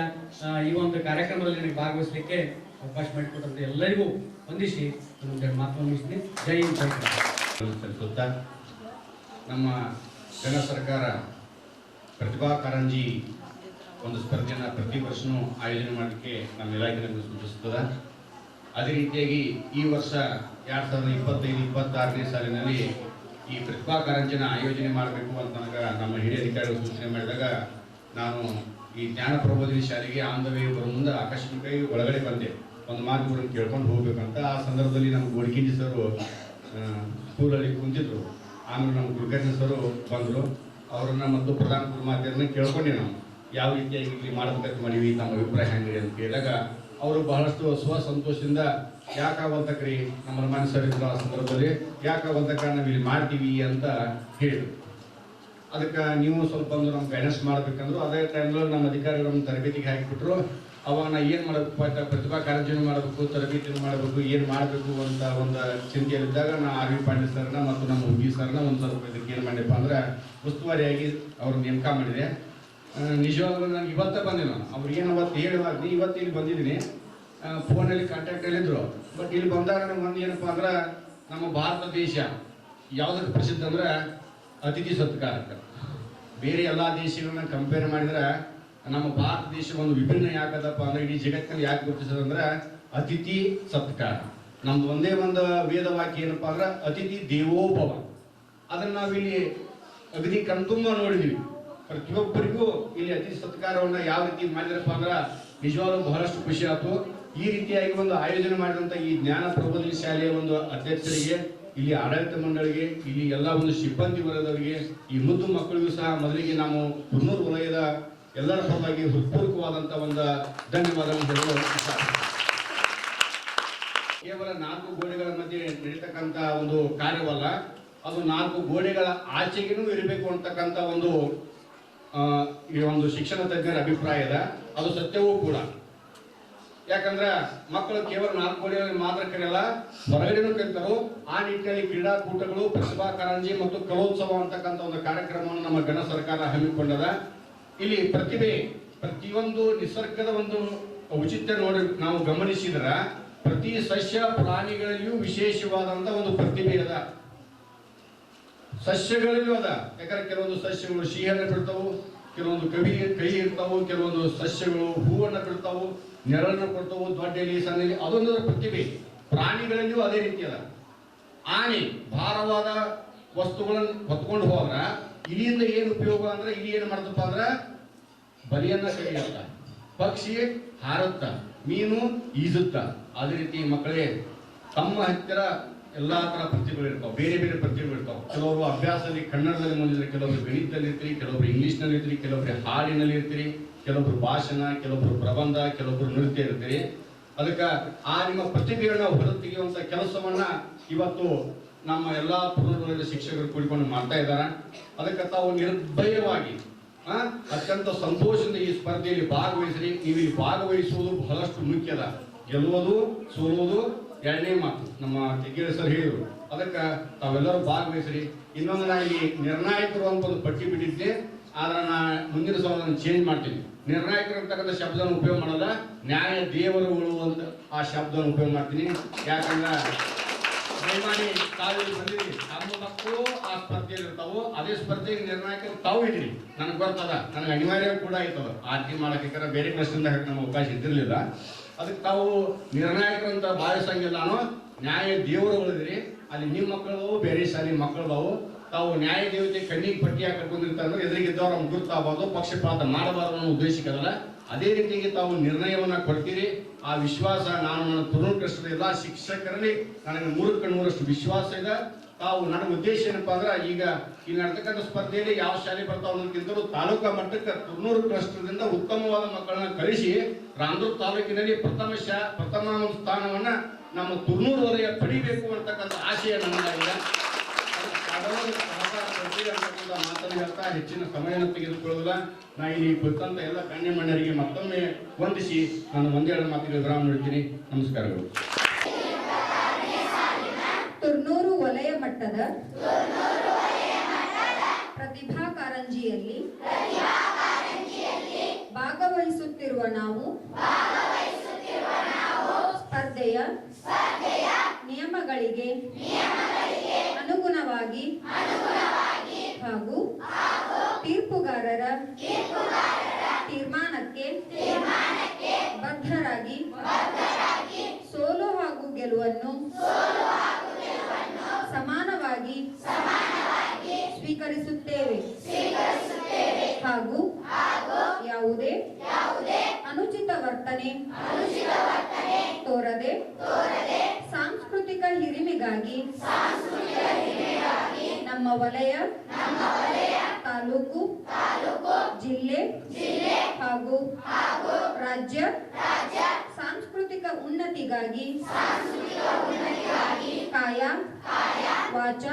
ಈ ಒಂದು ಕಾರ್ಯಕ್ರಮದಲ್ಲಿ ನನಗೆ ಭಾಗವಹಿಸಲಿಕ್ಕೆ ಅವಕಾಶ ಮಾಡಿಕೊಟ್ಟಂತ ಎಲ್ಲರಿಗೂ ವಂದಿಸಿ ಒಂದೆರಡು ಮಾತನ್ನು ಮುಗಿಸ್ತೀನಿ. ಜೈ ಹಿಂದ್, ಜೈ ಕರ್ನಾಟಕ. ಸಲ್ಲಿಸುತ್ತಾ ನಮ್ಮ ಕೇಂದ್ರ ಸರ್ಕಾರ ಪ್ರತಿಭಾ ಕಾರಂಜಿ ಒಂದು ಸ್ಪರ್ಧೆಯನ್ನು ಪ್ರತಿ ವರ್ಷವೂ ಆಯೋಜನೆ ಮಾಡಲಿಕ್ಕೆ ನಮ್ಮ ಇಲಾಖೆ ನಮಗೆ ಸೂಚಿಸುತ್ತದೆ. ಅದೇ ರೀತಿಯಾಗಿ ಈ ವರ್ಷ 2025-26ನೇ ಸಾಲಿನಲ್ಲಿ ಈ ಪ್ರತಿಭಾ ಕಾರಂಜಿನ ಆಯೋಜನೆ ಮಾಡಬೇಕು ಅಂತ ನನಗೆ ನಮ್ಮ ಹಿರಿಯ ಅಧಿಕಾರಿಗಳು ಸೂಚನೆ ಮಾಡಿದಾಗ ನಾನು ಈ ಜ್ಞಾನ ಪ್ರಬೋಧಿನಿ ಶಾಲೆಗೆ ಆನ್ ದ ವೇ ಬರೋ ಮುಂದೆ ಆಕಸ್ಮಿಕವಾಗಿ ಒಳಗಡೆ ಬಂದೆ. ಒಂದು ಮಾತು ಕೇಳ್ಕೊಂಡು ಹೋಗ್ಬೇಕಂತ. ಆ ಸಂದರ್ಭದಲ್ಲಿ ನಮ್ಮ ಗೋಡ್ಕಿಂಜಿ ಸರು ಸ್ಕೂಲಲ್ಲಿ ಕುಂತಿದ್ರು. ಆಮೇಲೆ ನಮ್ಮ ಕುಲಕರ್ಣಿ ಸರು ಬಂದರು. ಅವರನ್ನು ಮತ್ತು ಪ್ರಧಾನ ಗುರುಮಾತೆಯರನ್ನ ಕೇಳ್ಕೊಂಡೆ ನಾವು ಯಾವ ರೀತಿಯಾಗಿ ಇಲ್ಲಿ ಮಾಡಬೇಕಂತ ಮಾಡೀವಿ, ನಮ್ಮ ಅಭಿಪ್ರಾಯ ಹೆಂಗೆ ಅಂತ ಕೇಳಿದಾಗ ಅವರು ಬಹಳಷ್ಟು ಸ್ವಸಂತೋಷದಿಂದ ಯಾಕಾಗಲ್ತಕ್ರಿ ನಮ್ಮ ಮನಸ್ಸರಿದ್ರು ಆ ಸಂದರ್ಭದಲ್ಲಿ ಯಾಕಾಗಲ್ತಕ್ಕ ನಾವು ಇಲ್ಲಿ ಮಾಡ್ತೀವಿ ಅಂತ ಹೇಳಿದರು. ಅದಕ್ಕೆ ನೀವು ಸ್ವಲ್ಪ ಒಂದು ನಮ್ಮ ಗೈಡೆನ್ಸ್ ಮಾಡಬೇಕಂದ್ರು. ಅದೇ ಟೈಮ್ನಲ್ಲಿ ನಮ್ಮ ಅಧಿಕಾರಿಗಳು ನಮ್ಮ ತರಬೇತಿಗೆ ಹಾಕಿಬಿಟ್ರು. ಅವಾಗ ನಾ ಏನು ಮಾಡಬೇಕು, ಪ್ರತಿಭಾ ಕಾರಂಜಿನೂ ಮಾಡಬೇಕು, ತರಬೇತಿನೂ ಮಾಡಬೇಕು, ಏನು ಮಾಡಬೇಕು ಅಂತ ಒಂದು ಚಿಂತೆಯಲ್ಲಿದ್ದಾಗ ನಾ ಆರ್ ವಿ ಪಾಂಡೆ ಸರ್ನ ಮತ್ತು ನಮ್ಮ ಹುಡುಗಿ ಸರ್ನ ಒಂದು ಸ್ವಲ್ಪ ಇದಕ್ಕೆ ಏನು ಮಾಡಿದೆಪ್ಪ ಅಂದ್ರೆ ಉಸ್ತುವಾರಿಯಾಗಿ ಅವ್ರ ನೇಮಕ ಮಾಡಿದೆ. ನಿಜವಾಗ್ಲೂ ನನಗೆ ಇವತ್ತೇ ಬಂದೆ ನಾನು. ಅವ್ರು ಏನು ಅವತ್ತು ಹೇಳುವಾಗ ಇವತ್ತು ಇಲ್ಲಿ ಬಂದಿದ್ದೀನಿ, ಫೋನಲ್ಲಿ ಕಾಂಟ್ಯಾಕ್ಟಲ್ಲಿದ್ದರು. ಬಟ್ ಇಲ್ಲಿ ಬಂದಾಗ ನನಗೆ ಒಂದು ಏನಪ್ಪ ಅಂದ್ರೆ ನಮ್ಮ ಭಾರತ ದೇಶ ಯಾವುದಕ್ಕೆ ಪ್ರಸಿದ್ಧ ಅಂದ್ರೆ ಅತಿಥಿ ಸತ್ಕಾರಕ್ಕೆ. ಬೇರೆ ಎಲ್ಲ ದೇಶಗಳನ್ನ ಕಂಪೇರ್ ಮಾಡಿದ್ರೆ ನಮ್ಮ ಭಾರತ ದೇಶ ಒಂದು ವಿಭಿನ್ನ ಯಾಕದಪ್ಪ ಅಂದ್ರೆ ಇಡೀ ಜಗತ್ತಿನಲ್ಲಿ ಯಾಕೆ ಗುರುತಿಸೋದಂದ್ರೆ ಅತಿಥಿ ಸತ್ಕಾರ. ನಮ್ದು ಒಂದೇ ಒಂದು ವೇದ ವಾಕ್ಯ ಏನಪ್ಪಾ ಅಂದ್ರೆ ಅತಿಥಿ ದೇವೋಭವ. ಅದನ್ನ ನಾವಿಲ್ಲಿ ಅಗದಿ ಕಣ್ತುಂಬ ನೋಡಿದೀವಿ. ಪ್ರತಿಯೊಬ್ಬರಿಗೂ ಇಲ್ಲಿ ಅತಿಥಿ ಸತ್ಕಾರವನ್ನ ಯಾವ ರೀತಿ ಮಾಡಿದ್ರಪ್ಪ ಅಂದ್ರೆ ನಿಜವಾಗ್ಲೂ ಬಹಳಷ್ಟು ಖುಷಿ ಆಯ್ತು. ಈ ರೀತಿಯಾಗಿ ಒಂದು ಆಯೋಜನೆ ಮಾಡಿದಂತ ಈ ಜ್ಞಾನ ಪ್ರಬೋಧಿನಿ ಶಾಲೆಯ ಒಂದು ಅಧ್ಯಕ್ಷರಿಗೆ, ಇಲ್ಲಿ ಆಡಳಿತ ಮಂಡಳಿಗೆ, ಇಲ್ಲಿ ಎಲ್ಲ ಒಂದು ಸಿಬ್ಬಂದಿ ವರ್ಗದವರಿಗೆ, ಈ ಮುದ್ದು ಮಕ್ಕಳಿಗೂ ಸಹ ಮೊದಲಿಗೆ ನಾವು ತುರ್ನೂರು ವಲಯದ ಎಲ್ಲರ ಪರವಾಗಿ ಹೃತ್ಪೂರ್ವಕವಾದಂಥ ಒಂದು ಧನ್ಯವಾದಗಳನ್ನು ಹೇಳಲು ಇಷ್ಟ. ಕೇವಲ 4 ಗೋಡೆಗಳ ಮಧ್ಯೆ ನಡೀತಕ್ಕಂಥ ಒಂದು ಕಾರ್ಯವಲ್ಲ, ಅದು 4 ಗೋಡೆಗಳ ಆಚೆಗೂ ಇರಬೇಕು ಅಂತಕ್ಕಂಥ ಈ ಒಂದು ಶಿಕ್ಷಣ ತಜ್ಞರ ಅಭಿಪ್ರಾಯ ಇದೆ. ಅದು ಸತ್ಯವೂ ಕೂಡ. ಯಾಕಂದ್ರೆ ಮಕ್ಕಳು ಕೇವಲ 4 ಗೋಡೆಗಳಲ್ಲಿ ಮಾತ್ರ ಕಲಿಯಲ್ಲ, ಹೊರಗಡೆನೂ ಕಲಿತಾರೋ. ಆ ನಿಟ್ಟಿನಲ್ಲಿ ಕ್ರೀಡಾಕೂಟಗಳು, ಪ್ರತಿಭಾ ಕಾರಂಜಿ ಮತ್ತು ಕಲೋತ್ಸವ ಅಂತಕ್ಕಂಥ ಒಂದು ಕಾರ್ಯಕ್ರಮವನ್ನು ನಮ್ಮ ಗಣ ಸರ್ಕಾರ ಹಮ್ಮಿಕೊಂಡದ. ಇಲ್ಲಿ ಪ್ರತಿಭೆ, ಪ್ರತಿಯೊಂದು ನಿಸರ್ಗದ ಒಂದು ಔಚಿತ್ಯ ನೋಡಿ ನಾವು ಗಮನಿಸಿದ್ರ ಪ್ರತಿ ಸಸ್ಯ ಪ್ರಾಣಿಗಳಲ್ಲಿಯೂ ವಿಶೇಷವಾದಂತ ಒಂದು ಪ್ರತಿಭೆ ಅದ. ಸಸ್ಯಗಳಲ್ಲೂ ಅದ. ಯಾಕಂದ್ರೆ ಕೆಲವೊಂದು ಸಸ್ಯಗಳು ಸಿಹಿಯನ್ನು ಬಿಡ್ತಾವು, ಕೆಲವೊಂದು ಕೈ ಇರ್ತಾವು, ಕೆಲವೊಂದು ಸಸ್ಯಗಳು ಹೂವನ್ನು ಬಿಡ್ತಾವು, ನೆರಳನ್ನು ಕೊಡ್ತಾವು, ದೊಡ್ಡ ಎಲೆ ಸಣ್ಣ ಎಲೆ, ಅದೊಂದು ಪ್ರತಿಭೆ. ಪ್ರಾಣಿಗಳಲ್ಲಿಯೂ ಅದೇ ರೀತಿ ಅದ. ಆನೆ ಭಾರವಾದ ವಸ್ತುಗಳನ್ನು ಹೊತ್ಕೊಂಡು ಹೋದ್ರ ಇಲಿಯಿಂದ ಏನು ಉಪಯೋಗ ಅಂದ್ರೆ ಇಲಿ ಏನು ಮಾಡ್ತಪ್ಪ ಅಂದ್ರೆ ಬಲಿಯನ್ನ ಕಡಿಯುತ್ತ, ಪಕ್ಷಿ ಹಾರುತ್ತ, ಮೀನು ಈಜುತ್ತ. ಅದೇ ರೀತಿ ಮಕ್ಕಳೇ ತಮ್ಮ ಹತ್ತಿರ ಎಲ್ಲಾ ತರ ಪ್ರತಿಭೆಗಳಿರ್ತಾವೆ, ಬೇರೆ ಬೇರೆ ಪ್ರತಿಭೆಗಳಿರ್ತಾವೆ. ಕೆಲವರು ಅಭ್ಯಾಸದಲ್ಲಿ ಕನ್ನಡದಲ್ಲಿ ಮುಂದಿದ್ರೆ, ಕೆಲವರು ಗಣಿತದಲ್ಲಿ ಇರ್ತೀರಿ, ಕೆಲವರು ಇಂಗ್ಲಿಷ್ನಲ್ಲಿ ಇರ್ತೀರಿ, ಕೆಲವರು ಹಾಡಿನಲ್ಲಿ ಇರ್ತೀರಿ, ಕೆಲವೊಬ್ರು ಭಾಷಣ, ಕೆಲವೊಬ್ರು ಪ್ರಬಂಧ, ಕೆಲವೊಬ್ರು ನೃತ್ಯ ಇರ್ತೀರಿ. ಅದಕ್ಕೆ ಆ ನಿಮ್ಮ ಪ್ರತಿಭೆಗಳನ್ನ ಹೊರತೆಗೆಯುವಂತ ಕೆಲಸವನ್ನ ಇವತ್ತು ನಮ್ಮ ಎಲ್ಲಾ ಪೂರ್ಣದ ಶಿಕ್ಷಕರು ಕೂಡಿಕೊಂಡು ಮಾಡ್ತಾ ಇದ್ದಾರೆ. ಅದಕ್ಕೆ ತಾವು ನಿರ್ಭಯವಾಗಿ ಅತ್ಯಂತ ಸಂತೋಷದಿಂದ ಈ ಸ್ಪರ್ಧೆಯಲ್ಲಿ ಭಾಗವಹಿಸ್ರಿ. ನೀವು ಇಲ್ಲಿ ಭಾಗವಹಿಸುವುದು ಬಹಳಷ್ಟು ಮುಖ್ಯದ. ಗೆಲ್ಲುವುದು ಸೋಲುವುದು ಎರಡನೇ ಮಾತು, ನಮ್ಮ ತೆಗೇರಿ ಸರ್ ಹೇಳಿದ್ರು. ಅದಕ್ಕೆ ತಾವೆಲ್ಲರೂ ಭಾಗವಹಿಸ್ರಿ. ಇನ್ನೊಂದು ನಾ ಇಲ್ಲಿ ನಿರ್ಣಾಯಕರು ಅಂತ ಒಂದು ಪಟ್ಟಿ ಬಿಟ್ಟಿದ್ದೆ, ಆದ್ರೆ ನಾ ಮುಂದಿನ ಸಲ ನಾನು ಚೇಂಜ್ ಮಾಡ್ತೀನಿ. ನಿರ್ಣಾಯಕರು ಅಂತಕ್ಕಂಥ ಶಬ್ದವನ್ನು ಉಪಯೋಗ ಮಾಡಲ್ಲ, ನ್ಯಾಯ ದೇವರುಗಳು ಅಂತ ಆ ಶಬ್ದವನ್ನು ಉಪಯೋಗ ಮಾಡ್ತೀನಿ. ಯಾಕಂದ್ರೆ ದಯಮಾಡಿ ತಾವು ಬಂದಿರಿ, ನಮ್ಮ ಮಕ್ಕಳು ಆ ಸ್ಪರ್ಧೆಯಲ್ಲಿ ಇರ್ತಾವು. ಅದೇ ಸ್ಪರ್ಧೆಗೆ ನಿರ್ಣಾಯಕರು ತಾವು ಇದ್ರಿ. ನನಗೆ ಬರ್ತದ, ನನಗೆ ಅನಿವಾರ್ಯ ಕೂಡ ಆಯ್ತದ ಆರ್ತಿ ಮಾಡಕ್ಕೆ. ಬೇರೆ ಪ್ರಶ್ನೆಯಿಂದ ನಮ್ಮ ಅವಕಾಶ ಇದ್ದಿರಲಿಲ್ಲ. ಅದಕ್ಕೆ ತಾವು ನಿರ್ಣಾಯಕರಂತ ಭಾವಿಸಂಗಿಲ್ಲ. ನಾನು ನ್ಯಾಯ ದೇವರುಗಳಿದ್ರಿ. ಅಲ್ಲಿ ನಿಮ್ಮ ಮಕ್ಕಳು ಬೇರೆ ಶಾಲೆ ಮಕ್ಕಳದಾವು. ತಾವು ನ್ಯಾಯ ದೇವತೆ ಕಣ್ಣಿಗೆ ಪಟ್ಟಿ ಹಾಕೊಂಡಿರ್ತಾರೆ, ಎದುರಿಗಿದ್ದವ್ರು ನಮ್ಗೆ ಗುರುತಾಗಬಾರ್ದು, ಪಕ್ಷಪಾತ ಮಾಡಬಾರ್ದು ಅನ್ನೋ ಉದ್ದೇಶಕ್ಕಲ್ಲ. ಅದೇ ರೀತಿಯಾಗಿ ತಾವು ನಿರ್ಣಯವನ್ನ ಕೊಡ್ತೀರಿ. ಆ ವಿಶ್ವಾಸ ನಾನು ನನ್ನ ತುರುಣ್ ಕೃಷ್ಣದ ಎಲ್ಲ ಶಿಕ್ಷಕರಲ್ಲಿ ನನಗೆ 100% ವಿಶ್ವಾಸ ಇದೆ. ತಾವು ನನ್ನ ಉದ್ದೇಶ ಏನಪ್ಪಾ ಅಂದ್ರೆ ಈಗ ಈ ನಡ್ತಕ್ಕಂಥ ಸ್ಪರ್ಧೆಯಲ್ಲಿ ಯಾವ ಶಾಲೆ ಬರ್ತಾವ ಅನ್ನೋದಕ್ಕಿಂತಲೂ ತಾಲೂಕಾ ಮಟ್ಟಕ್ಕೆ ತುರ್ನೂರು ಕ್ಲಸ್ಟರ್ದಿಂದ ಉತ್ತಮವಾದ ಮಕ್ಕಳನ್ನ ಕಳಿಸಿ ರಾಮದುರ್ಗ ತಾಲೂಕಿನಲ್ಲಿ ಪ್ರಥಮ ಸ್ಥಾನವನ್ನ ನಮ್ಮ ತುರ್ನೂರು ವಲಯ ಪಡಿಬೇಕು ಅಂತಕ್ಕಂಥ ಆಶಯ ನನ್ನದಾಗಿದೆ. ಅದರೊಳಗೆ ಸಹಕಾರ ಕೊಡ್ತೀವಿ ಅಂತಕ್ಕಂಥ ಮಾತನ್ನು ಹೇಳ್ತಾ ಹೆಚ್ಚಿನ ಸಮಯವನ್ನು ತೆಗೆದುಕೊಳ್ಳೋದಿಲ್ಲ. ನಾ ಇಲ್ಲಿ ಕುರಿತಂತ ಎಲ್ಲ ಗಣ್ಯಮಾನ್ಯರಿಗೆ ಮತ್ತೊಮ್ಮೆ ವಂದಿಸಿ ನಾನು ಒಂದೆರಡು ಮಾತಿಗೆ ವಿರಾಮ ನೀಡ್ತೀನಿ. ನಮಸ್ಕಾರಗಳು. ತುರ್ನೂರು ವಲಯ ಮಟ್ಟದ ಪ್ರತಿಭಾ ಕಾರಂಜಿಯಲ್ಲಿ ಭಾಗವಹಿಸುತ್ತಿರುವ ನಾವು ಸ್ಪರ್ಧೆಯ ನಿಯಮಗಳಿಗೆ ಅನುಗುಣವಾಗಿ ಹಾಗೂ ತೀರ್ಪುಗಾರರ ತೀರ್ಮಾನಕ್ಕೆ ಬದ್ಧರಾಗಿ ಸೋಲು ಹಾಗೂ ಗೆಲುವನ್ನು ಸಮಾನವಾಗಿ ಸ್ವೀಕರಿಸುತ್ತೇವೆ ಹಾಗೂ ಯಾವುದೇ ಅನುಚಿತ ವರ್ತನೆ ತೋರದೆ ಸಾಂಸ್ಕೃತಿಕ ಹಿರಿಮೆಗಾಗಿ ನಮ್ಮ ವಲಯ ತಾಲೂಕು ಜಿಲ್ಲೆ ಹಾಗೂ ರಾಜ್ಯ ಸಾಂಸ್ಕೃತಿಕ ಉನ್ನತಿಗಾಗಿ ಕಾಯ ವಾಚ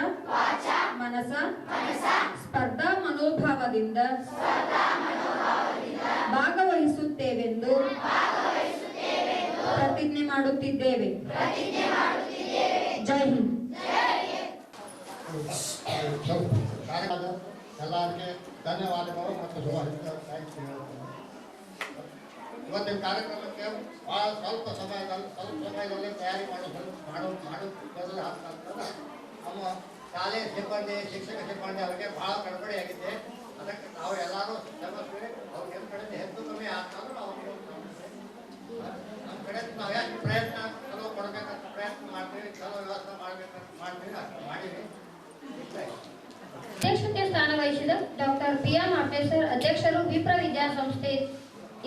ಮನಸ ಸ್ಪರ್ಧಾ ಮನೋಭಾವದಿಂದ ಭಾಗವಹಿಸುತ್ತೇವೆಂದು ಪ್ರತಿಜ್ಞೆ ಮಾಡುತ್ತಿದ್ದೇವೆ. ಜೈ ಹಿಂದ್. ಎಲ್ಲರಿಗೆ ಧನ್ಯವಾದಗಳು ಮತ್ತು ಇವತ್ತಿನ ಕಾರ್ಯಕ್ರಮಕ್ಕೆ ಭಾಳ ಸ್ವಲ್ಪ ಸಮಯದಲ್ಲಿ ತಯಾರಿ ಮಾಡೋದ್ರಲ್ಲಿ ನಮ್ಮ ಶಾಲೆ ಸಿಬ್ಬಂದಿ ಶಿಕ್ಷಕ ಸಿಬ್ಬಂದಿ ಅವರಿಗೆ ಭಾಳ ಕಡಿಮೆಯಾಗಿದೆ. ಅದಕ್ಕೆ ನಾವು ಎಲ್ಲರೂ ಶ್ರಮಿಸ್ತೀವಿ. ಅವ್ರಿಗೆ ನಮ್ಮ ಕಡೆಯಿಂದ ಹೆಚ್ಚು ಕಮ್ಮಿ ಆಗ್ತಾದ್ರೂ ನಾವು ನಮ್ಮ ಕಡೆ ನಾವು ಎಷ್ಟು ಪ್ರಯತ್ನ ಚಲೋ ಕೊಡಬೇಕಂತ ಪ್ರಯತ್ನ ಮಾಡ್ತೀವಿ, ಚಲೋ ವ್ಯವಸ್ಥೆ ಮಾಡ್ತೀವಿ ಅಷ್ಟು ಮಾಡೀವಿ. ಅಧ್ಯಕ್ಷತೆ ಸ್ಥಾನ ವಹಿಸಿದ ಡಾಕ್ಟರ್ ಪಿ.ಎಂ. ಆಫೇಸರ್ ಅಧ್ಯಕ್ಷರು ವಿಪ್ರ ವಿದ್ಯಾಸಂಸ್ಥೆ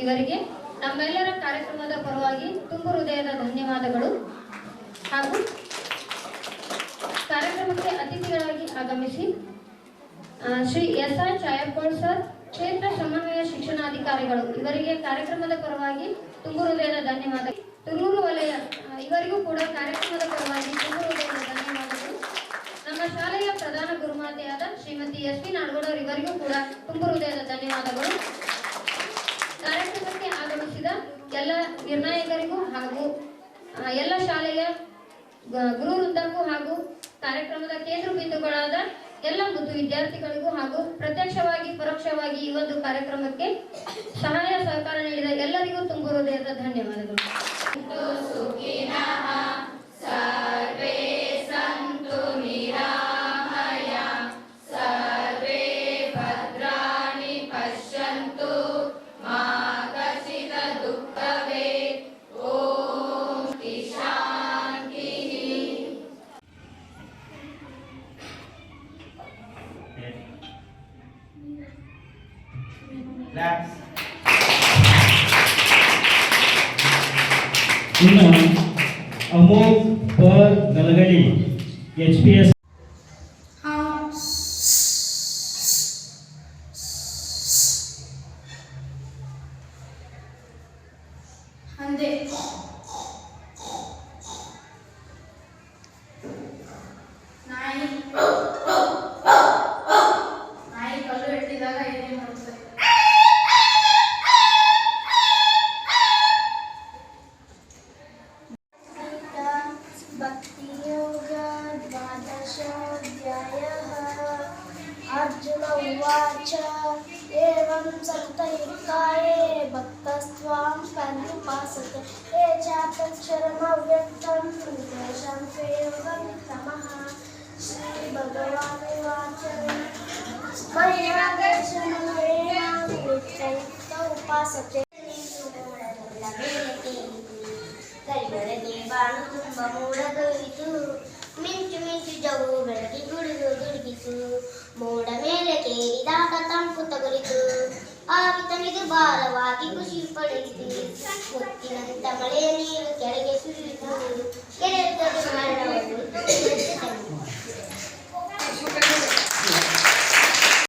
ಇವರಿಗೆ ನಮ್ಮೆಲ್ಲರ ಕಾರ್ಯಕ್ರಮದ ಪರವಾಗಿ ತುಂಬು ಹೃದಯದ ಧನ್ಯವಾದಗಳು. ಹಾಗೂ ಕಾರ್ಯಕ್ರಮಕ್ಕೆ ಅತಿಥಿಗಳಾಗಿ ಆಗಮಿಸಿ ಶ್ರೀ ಎಸ್.ಆರ್. ಚಾಯಪ್ಪೋಳ್ ಸರ್, ಕ್ಷೇತ್ರ ಸಮನ್ವಯ ಶಿಕ್ಷಣಾಧಿಕಾರಿಗಳು ಇವರಿಗೆ ಕಾರ್ಯಕ್ರಮದ ಪರವಾಗಿ ತುಂಬು ಹೃದಯದ ಧನ್ಯವಾದಗಳು. ತುರ್ನೂರು ವಲಯ ಇವರಿಗೂ ಕೂಡ ಕಾರ್ಯಕ್ರಮದ ಪರವಾಗಿ ತುಂಬು ಹೃದಯದ ಧನ್ಯವಾದಗಳು. ನಮ್ಮ ಶಾಲೆಯ ಪ್ರಧಾನ ಗುರುಮಾತೆಯಾದ ಶ್ರೀಮತಿ ಎಸ್.ವಿ. ನಾಡಗೌಡರ್ ಇವರಿಗೂ ಕೂಡ ತುಂಬು ಹೃದಯದ ಧನ್ಯವಾದಗಳು. ಕಾರ್ಯಕ್ರಮಕ್ಕೆ ಆಗಮಿಸಿದ ಎಲ್ಲ ನಿರ್ಣಾಯಕರಿಗೂ ಹಾಗೂ ಎಲ್ಲ ಶಾಲೆಯ ಗುರು ವೃಂದಕ್ಕೂ ಹಾಗೂ ಕಾರ್ಯಕ್ರಮದ ಕೇಂದ್ರ ಬಿಂದುಗಳಾದ ಎಲ್ಲ ಮುದ್ದು ವಿದ್ಯಾರ್ಥಿಗಳಿಗೂ ಹಾಗೂ ಪ್ರತ್ಯಕ್ಷವಾಗಿ ಪರೋಕ್ಷವಾಗಿ ಈ ಒಂದು ಕಾರ್ಯಕ್ರಮಕ್ಕೆ ಸಹಾಯ ಸಹಕಾರ ನೀಡಿದ ಎಲ್ಲರಿಗೂ ತುಂಬು ಹೃದಯದ ಧನ್ಯವಾದಗಳು. ಇನ್ನು ಅಮೋಘ್ ಪರ್ ಗಲಗಲಿ HPS ಹಂದೆ ನಾಯಿ ಕಲ್ಲು ಎಟ್ಟಿದಾಗ ಏನೇನು ಮಾಡುತ್ತದೆ? अर्जुन उवाच एवं सप्तयुक्ताये भक्तस्त्वां पर्युपासते ये चाक्षरमव्यक्तं तेषां योगमित्तमः श्रीभगवानुवाच मया दर्शनमेनां नित्ययुक्त उपासते ಕರಿಬೆಳಗ್ಗೆ ಬಾನು ತುಂಬ ಮೋಡದೊಯ್ತು ಮಿಂಚು ಮಿಂಚು ಜವು ಬೆಳಗ್ಗೆ ಗುಡುಗಿತು ಮೋಡ ಮೇಲೆ ಕೇರಿದಾಗ ತಂಪು ತಗುಲಿತು ಆವಿತನಿಗೆ ಭಾರವಾಗಿ ಖುಷಿ ಪಡೆಯಿತು ಮುತ್ತಿನಂತ ಮಳೆಯ ನೀರು ಕೆಳಗೆ ಸುರಿಯಿತು ಕೆರೆದ ಮರಣವನ್ನು